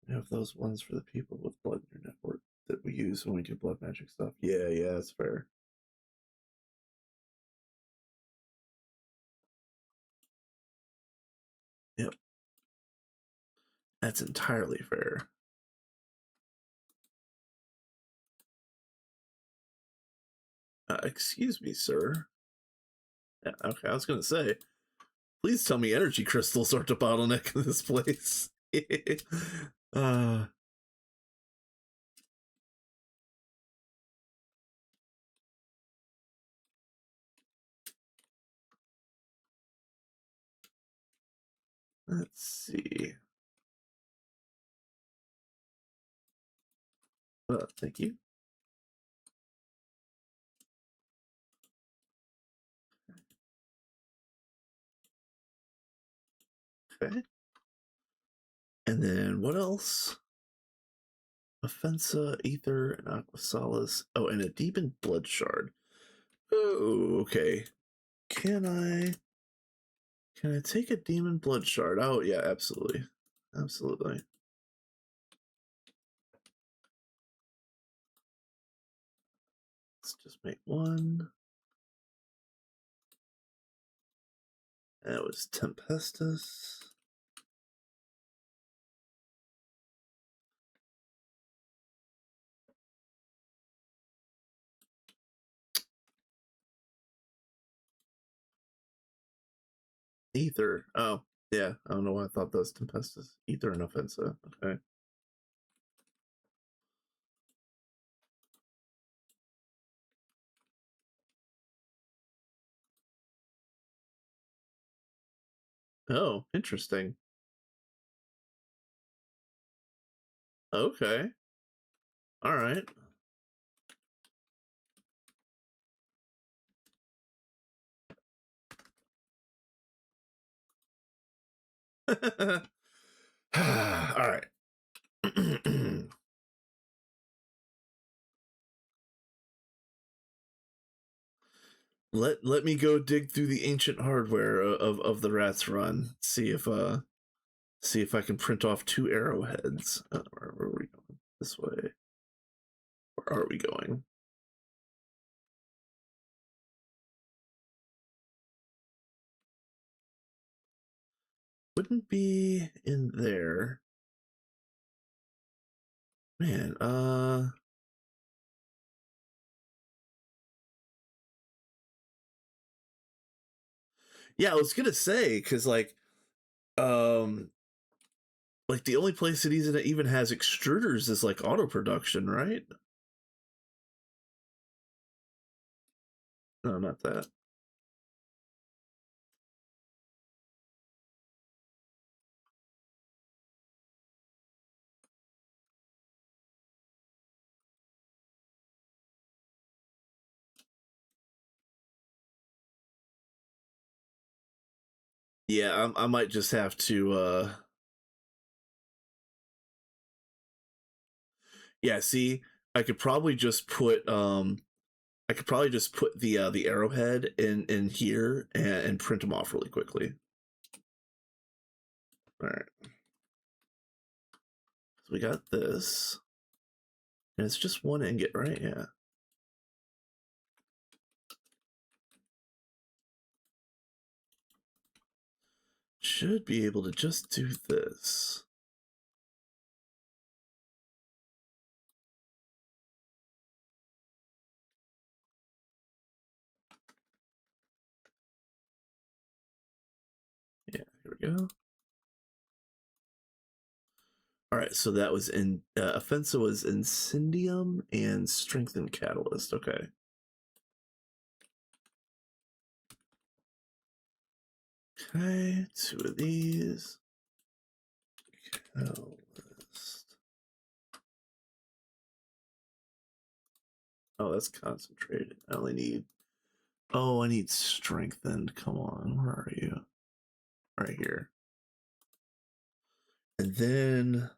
[SPEAKER 1] We have those ones for the people with blood in your network that we use when we do blood magic stuff. Yeah, that's fair. Yep. That's entirely fair. Excuse me, sir. Yeah, okay, I was gonna say, please tell me energy crystals aren't a bottleneck in this place. uh, let's see. Thank you. Okay. And then what else? Offensa, Ether, and Aquasalis. Oh, and a Deepened Blood Shard. Oh, okay. Can I Can I take a demon blood shard? Oh, yeah, absolutely. Absolutely. Let's just make one. That was Tempestus. Ether. Oh, yeah. I don't know why I thought that was Tempestus. Ether and Offensa. Okay. Oh, interesting. Okay. All right. All right. let me go dig through the ancient hardware of the Rats run. See if I can print off 2 arrowheads. Where are we going? This way. Where are we going? Wouldn't be in there. Man, yeah, I was gonna say, because um like the only place it even has extruders is like auto production, right? No, not that. Yeah, I might just have to yeah, see, I could probably just put the arrowhead in here and print them off really quickly. All right. So we got this. And it's just one ingot, right? Yeah. Should be able to just do this. Yeah, here we go. All right, so that was in Offensa was Incendium and Strengthened Catalyst. Okay. Okay, 2 of these. Catalyst. Oh, that's concentrated. I only need. Oh, I need Strengthened. Come on, where are you? Right here. And then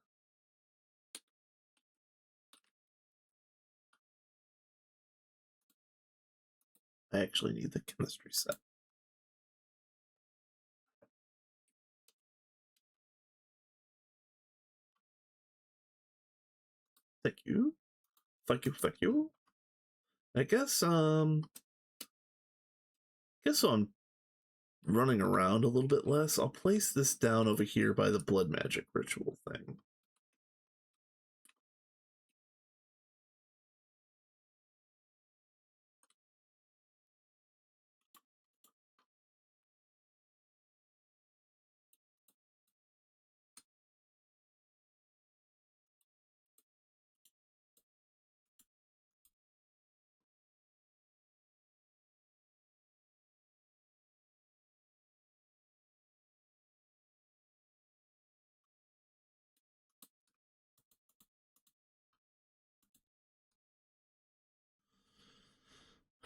[SPEAKER 1] I actually need the chemistry set. Thank you. Thank you. Thank you. I guess I'm running around a little bit less. I'll place this down over here by the blood magic ritual thing.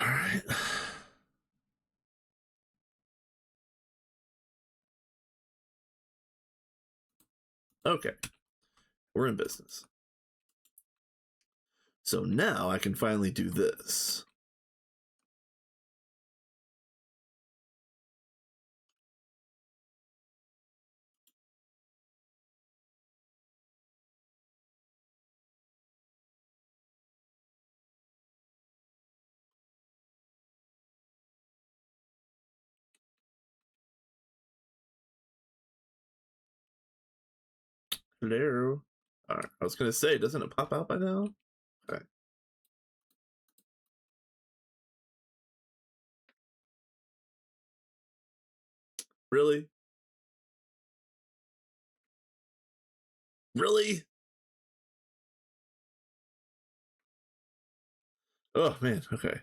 [SPEAKER 1] All right. Okay. We're in business. So now I can finally do this. Hello. All right. I was gonna say, doesn't it pop out by now? Okay. Really? Really? Oh man. Okay.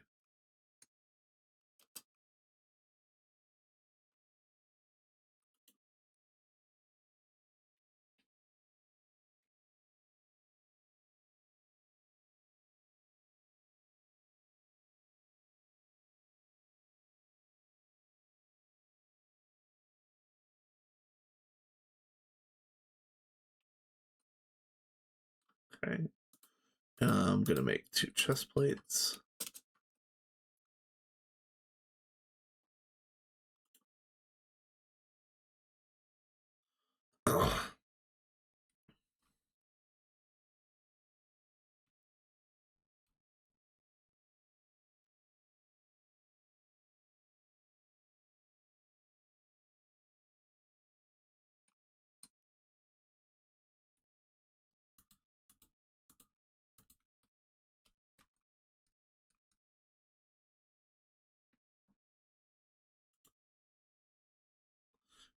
[SPEAKER 1] Okay. I'm gonna make 2 chest plates. Oh.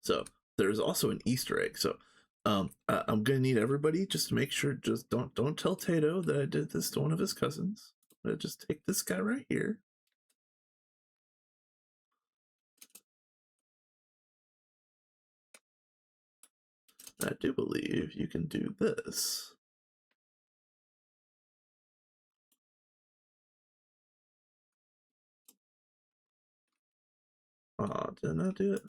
[SPEAKER 1] So there's also an Easter egg. So I'm gonna need everybody just to make sure. Just don't tell Tato that I did this to one of his cousins. I'm gonna just take this guy right here. I do believe you can do this. Oh, did I not do it?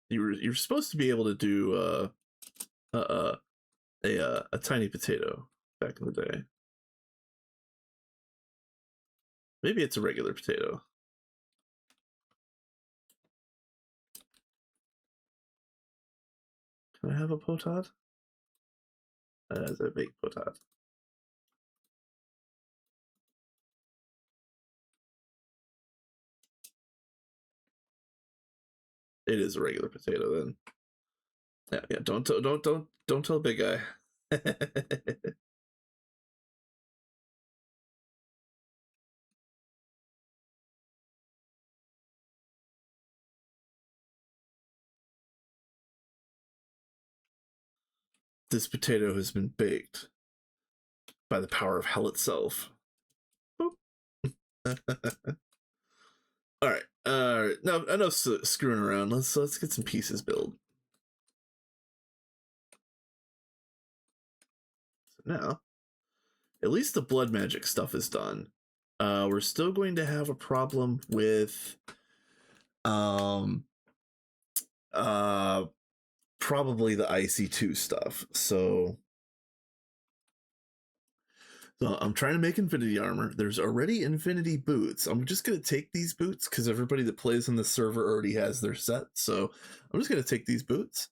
[SPEAKER 1] You're supposed to be able to do a tiny potato back in the day. Maybe it's a regular potato. Can I have a potad? As a baked potad. It is a regular potato then. Yeah. Don't tell big guy. This potato has been baked by the power of hell itself. All right. No, enough screwing around. Let's get some pieces built. So now, at least the blood magic stuff is done. We're still going to have a problem with um uh probably the IC2 stuff. So I'm trying to make infinity armor. There's already infinity boots. I'm just going to take these boots because everybody that plays on the server already has their set. So I'm just going to take these boots.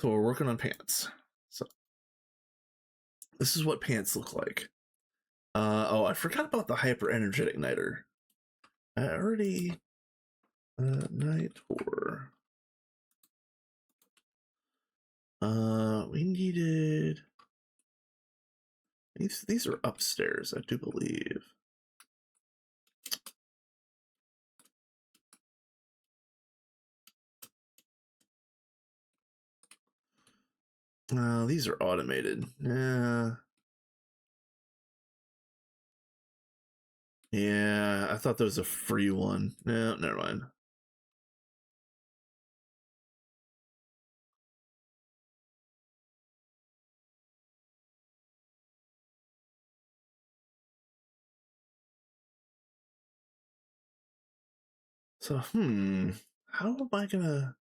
[SPEAKER 1] So we're working on pants. So this is what pants look like. Oh, I forgot about the hyper energetic niter. I already night or we needed these are upstairs, I do believe. These are automated. Yeah, I thought there was a free one. No, never mind. So, how am I gonna?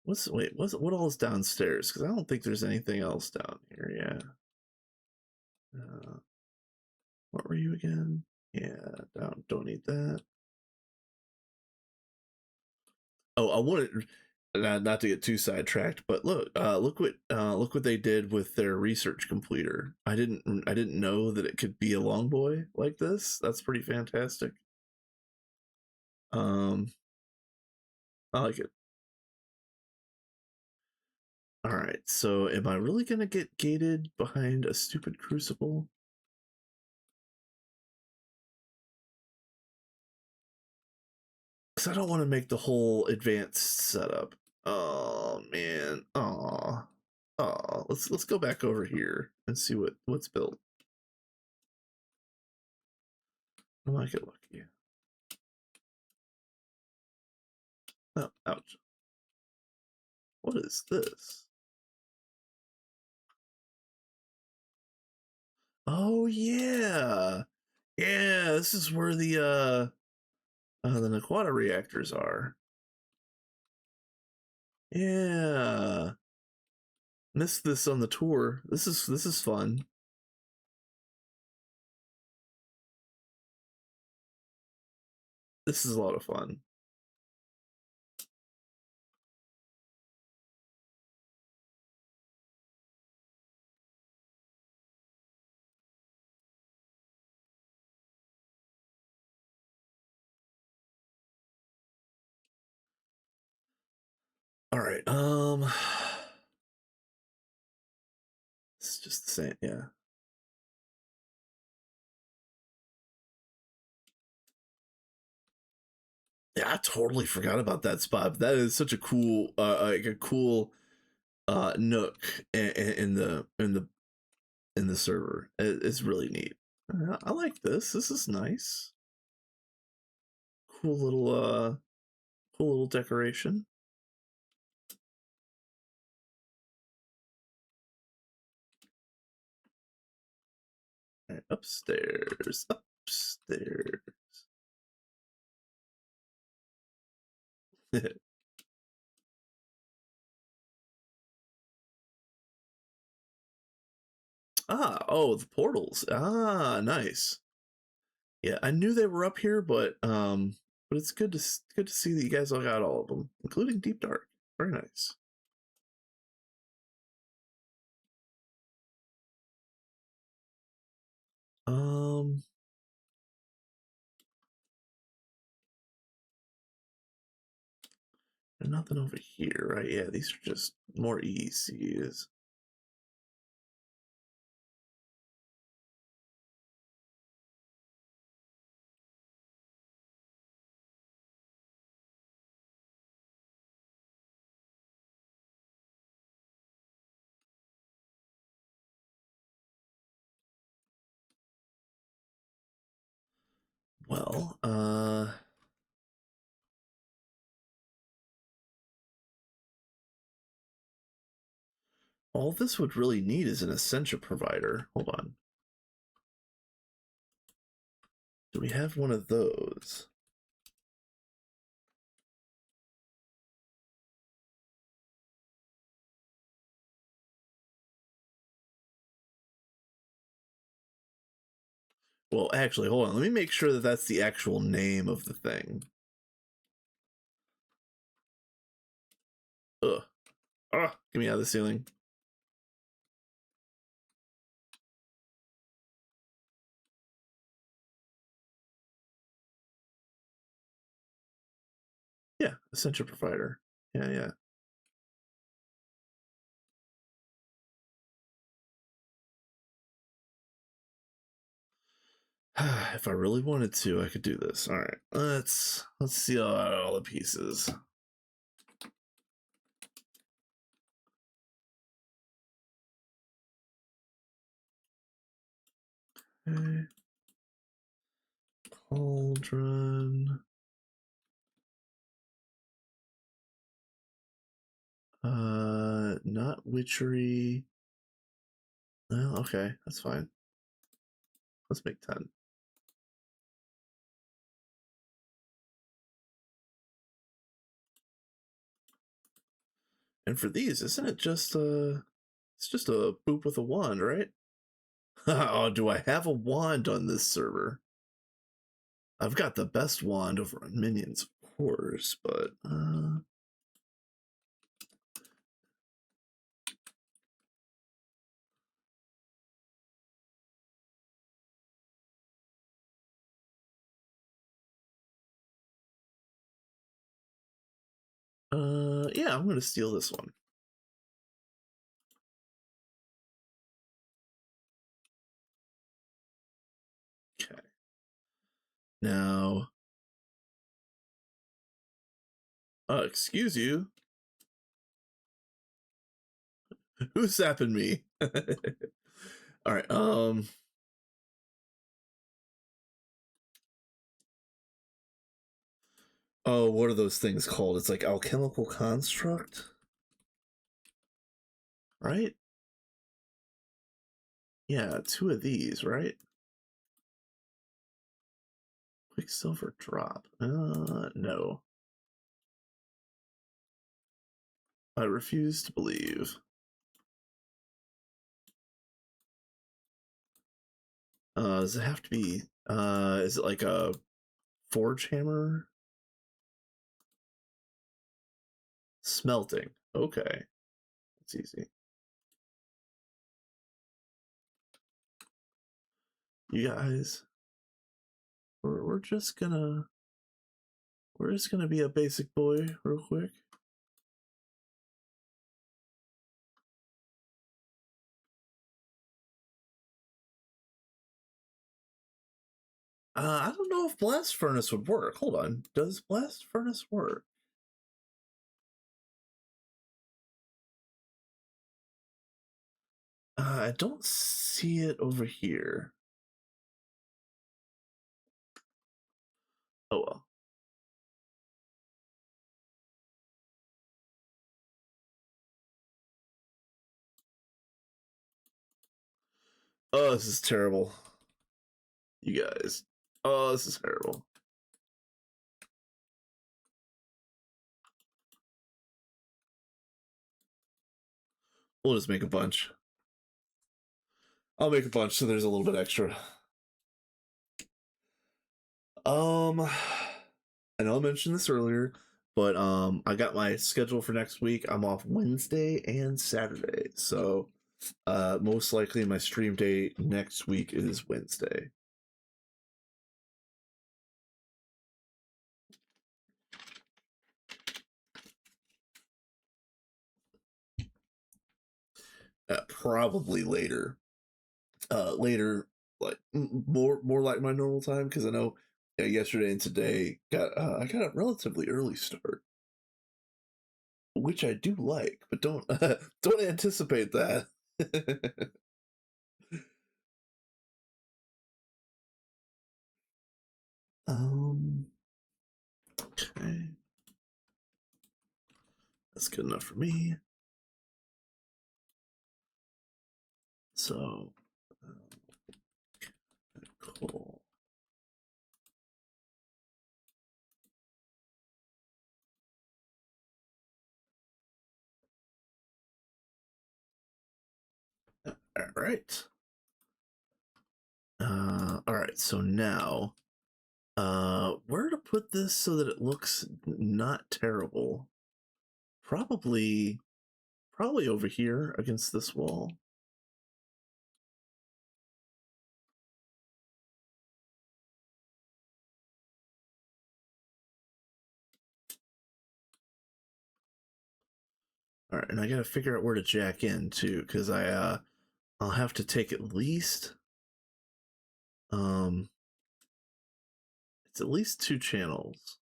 [SPEAKER 1] What all is downstairs? Because I don't think there's anything else down here. Yeah. What were you again? Yeah, don't need that. Oh, I wanted not to get too sidetracked, but look what they did with their research completer. I didn't know that it could be a long boy like this. That's pretty fantastic. Um, I like it. All right, so am I really gonna get gated behind a stupid crucible? Because I don't want to make the whole advanced setup. Oh man. Oh. Let's go back over here and see what's built. I might get lucky. Oh, ouch. What is this? Oh yeah. Yeah, this is where the Naquata reactors are. Yeah. Missed this on the tour. This is fun. This is a lot of fun. All right. It's just the same. Yeah. Yeah, I totally forgot about that spot. That is such a cool, like a cool nook in the server. It's really neat. I like this. This is nice. Cool little cool little decoration. Right, upstairs. Oh, the portals. Nice. Yeah, I knew they were up here, but it's good to see that you guys all got all of them, including Deep Dark. Very nice. Um, there's nothing over here, right? Yeah, these are just more ECs. Well, all this would really need is an Essentia provider. Hold on. Do we have one of those? Well, actually, hold on. Let me make sure that that's the actual name of the thing. Ugh. Get me out of the ceiling. Yeah, Essentia provider. Yeah. If I really wanted to, I could do this. All right, let's see all the pieces. Okay. Cauldron. Not witchery. Well, okay, that's fine. Let's make 10. And for these, isn't it just it's just a boop with a wand, right? Oh, do I have a wand on this server? I've got the best wand over on minions, of course, but yeah, I'm gonna steal this one. now. Excuse you. Who's zapping me? All right. Oh, what are those things called? It's like alchemical construct, right? Yeah, two of these, right? Quicksilver drop. No. I refuse to believe. Does it have to be? Is it like a forge hammer? Smelting. Okay, it's easy. You guys, we're just gonna be a basic boy real quick. I don't know if blast furnace would work. Hold on, does blast furnace work? I don't see it over here. Oh well. Oh, this is terrible. You guys. Oh, this is terrible. We'll just make a bunch. I'll make a bunch so there's a little bit extra. I know I mentioned this earlier, but I got my schedule for next week. I'm off Wednesday and Saturday. So most likely my stream date next week is Wednesday. Probably later. Later, like more like my normal time, because I know yesterday and today I got a relatively early start, which I do like, but don't don't anticipate that. Okay, that's good enough for me. So cool. All right. All right. So now, where to put this so that it looks not terrible? Probably over here against this wall. All right, and I gotta figure out where to jack in too, because I'll have to take at least um it's at least two channels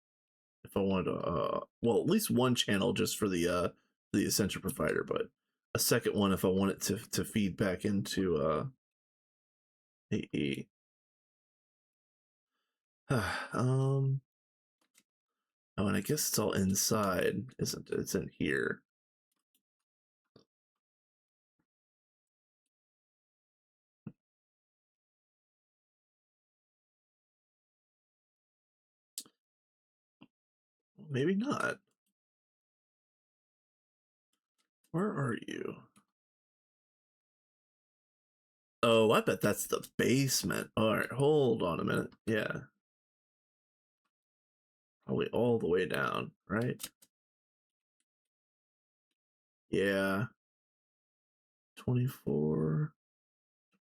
[SPEAKER 1] if I wanted to well, at least one channel just for the essential provider, but a second one if I want it to feed back into AE. Oh, and I guess it's all inside, isn't it? It's in here. Maybe not. Where are you? Oh, I bet that's the basement. All right, hold on a minute. Yeah. Probably all the way down, right? Yeah. 24.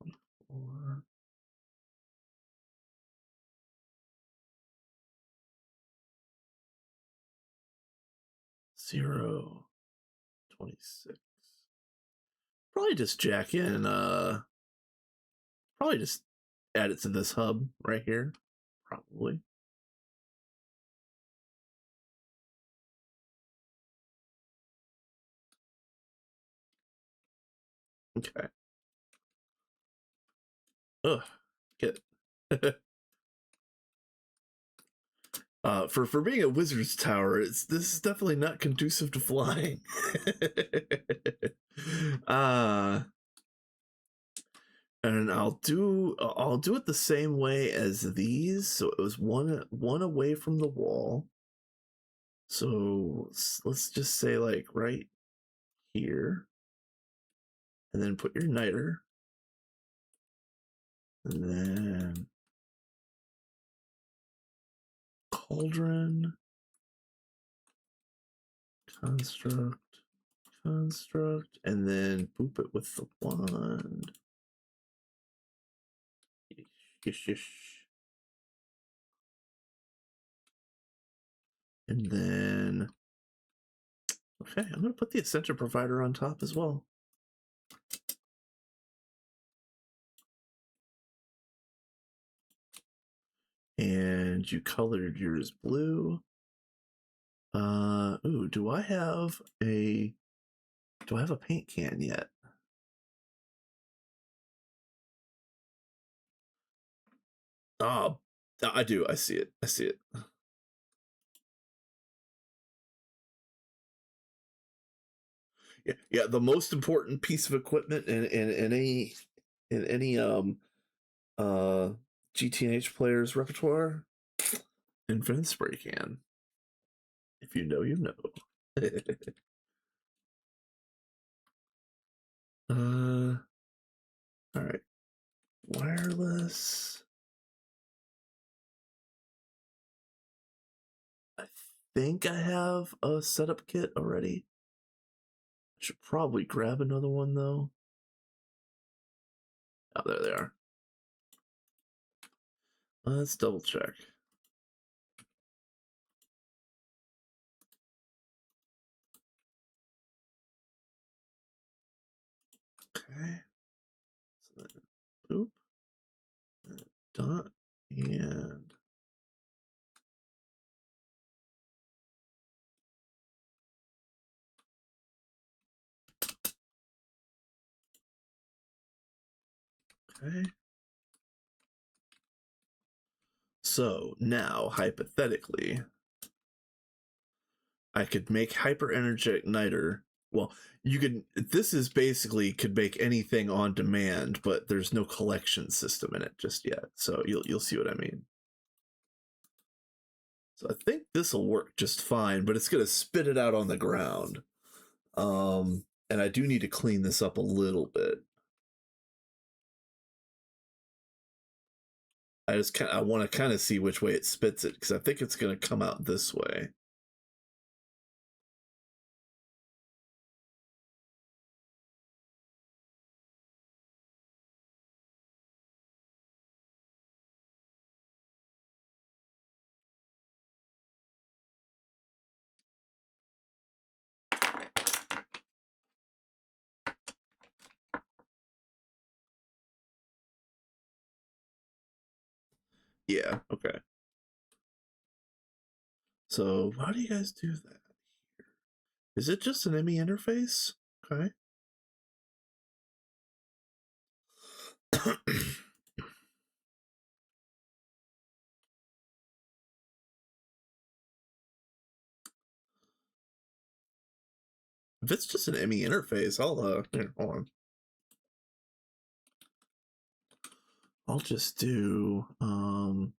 [SPEAKER 1] 24. 0. 26. Probably just jack in, probably just add it to this hub right here. Probably. Okay. Ugh. Get for being a wizard's tower, this is definitely not conducive to flying. uh and I'll do it the same way as these. So it was one away from the wall. So let's just say like right here, and then put your niter, and then cauldron, construct, and then boop it with the wand. Yish. And then, okay, I'm going to put the Ascension Provider on top as well. And you colored yours blue. Ooh, do I have a paint can yet? Oh, I do. I see it. Yeah. The most important piece of equipment in any GTNH player's repertoire, infinite spray can. If you know, you know. All right. Wireless. I think I have a setup kit already. I should probably grab another one though. Oh, there they are. Let's double check. Okay. So then, boop. Dot. And okay. So now, hypothetically, I could make hyper energetic niter. Well, you could. This is basically could make anything on demand, but there's no collection system in it just yet. So you'll see what I mean. So I think this will work just fine, but it's gonna spit it out on the ground. And I do need to clean this up a little bit. I want to kind of see which way it spits it because I think it's gonna come out this way. Yeah. Okay. So how do you guys do that? Is it just an ME interface? Okay. If it's just an ME interface, here, hold on. I'll just do oh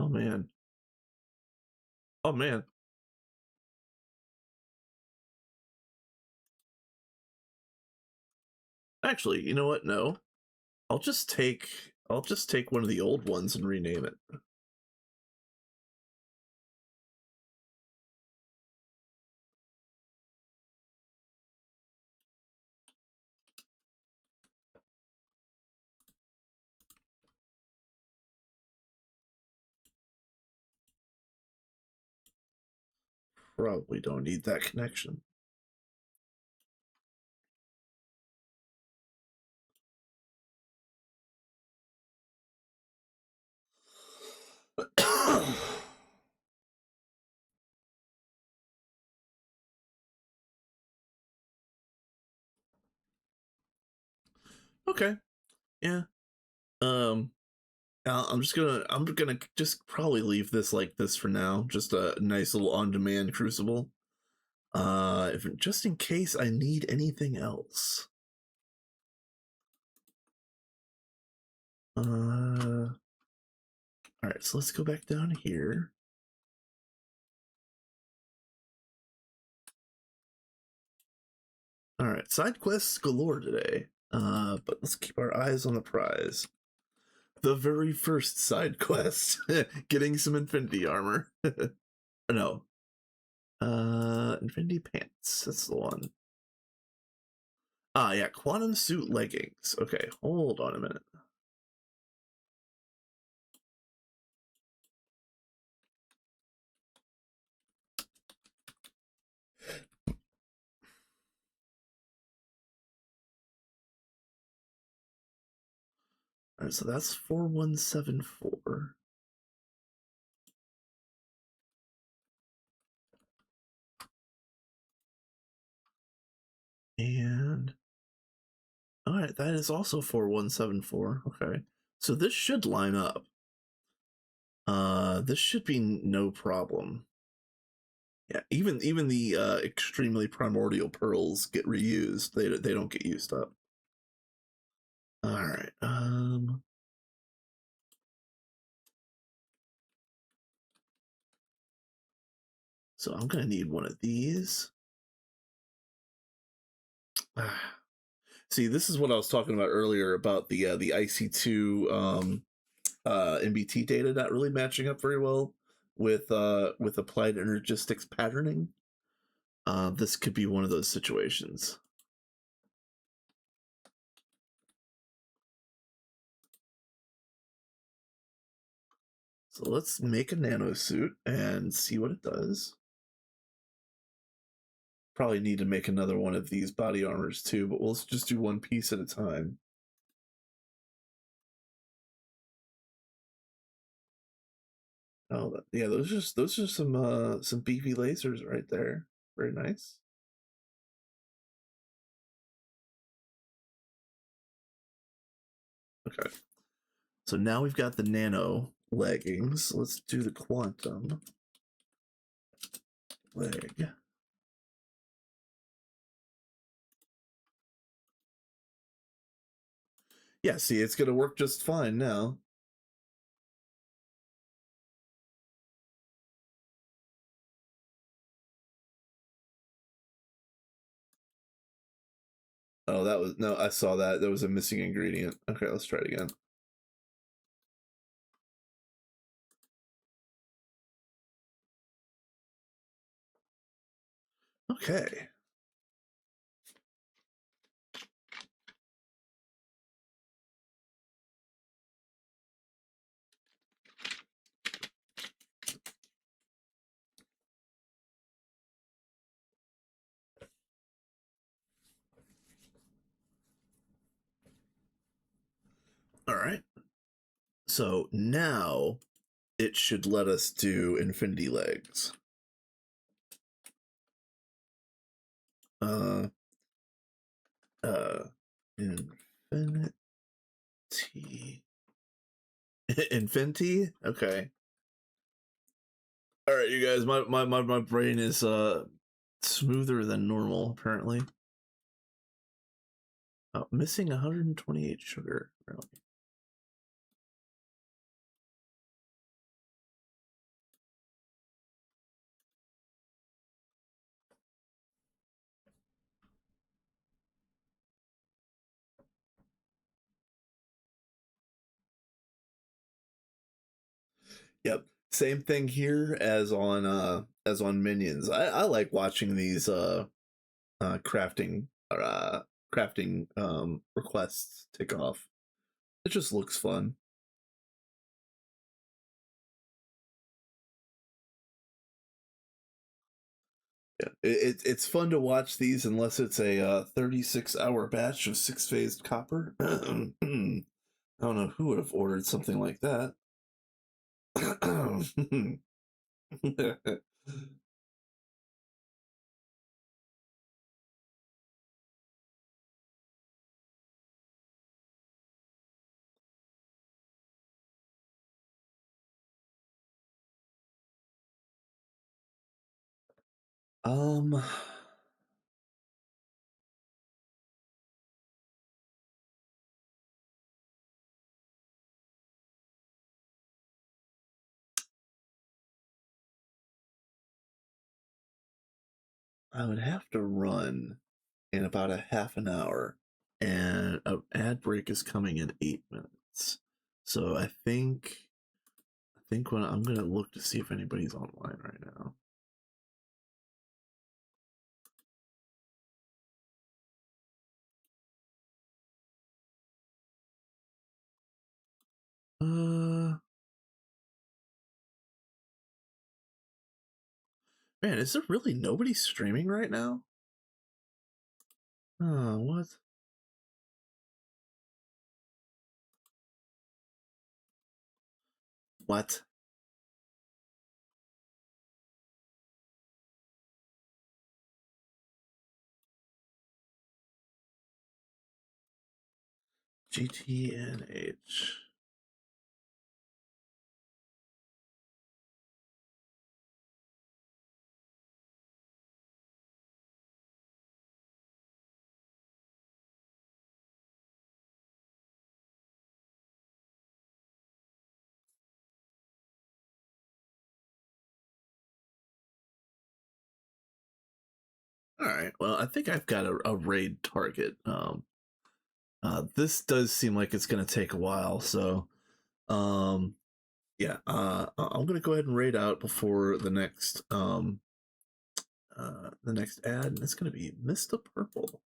[SPEAKER 1] man. Oh man. Actually, you know what? No. I'll just take one of the old ones and rename it. Probably don't need that connection. Okay. Yeah. Um, I'm gonna just probably leave this like this for now. Just a nice little on-demand crucible. If just in case I need anything else. All right, so let's go back down here. All right, side quests galore today. But let's keep our eyes on the prize. The very first side quest, getting some Infinity armor. No, Infinity pants. That's the one. Ah, yeah, quantum suit leggings. Okay, hold on a minute. All right, so that's 4174. And all right, that is also 4174. Okay. So this should line up. This should be no problem. Yeah, even the extremely primordial pearls get reused. They don't get used up. All right. So I'm gonna need one of these. See, this is what I was talking about earlier about the IC2 MBT data not really matching up very well with applied energistics patterning. This could be one of those situations. So let's make a nano suit and see what it does. Probably need to make another one of these body armors too, but we'll just do one piece at a time. Oh, yeah, those are some beefy lasers right there. Very nice. Okay. So now we've got the nano leggings. Let's do the quantum leg. Yeah, see, it's gonna work just fine now. Oh, that was no, I saw that. There was a missing ingredient. Okay, let's try it again. Okay. All right. So now it should let us do infinity legs. Uh infinity infinity? Okay. All right, you guys, my brain is smoother than normal apparently. Oh, missing 128 sugar. Really? Yep. Same thing here as on Minions. I like watching these crafting crafting requests take off. It just looks fun. Yeah, it's fun to watch these unless it's a 36-hour batch of 6-phased copper. I don't know who would have ordered something like that. Um, I would have to run in about a half an hour, and an ad break is coming in 8 minutes. So I think when I'm gonna look to see if anybody's online right now. Man, is there really nobody streaming right now? Oh, what? What? GTNH. All right. Well, I think I've got a raid target. This does seem like it's gonna take a while, so um, yeah. I'm gonna go ahead and raid out before the next ad, and it's gonna be Mr. Purple.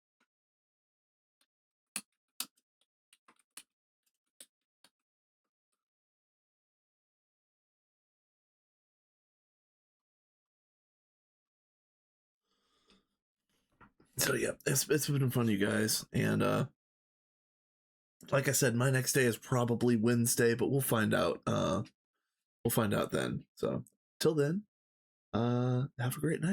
[SPEAKER 1] So yeah, it's been fun, you guys, and like I said, my next day is probably Wednesday, but we'll find out. We'll find out then. So till then, have a great night.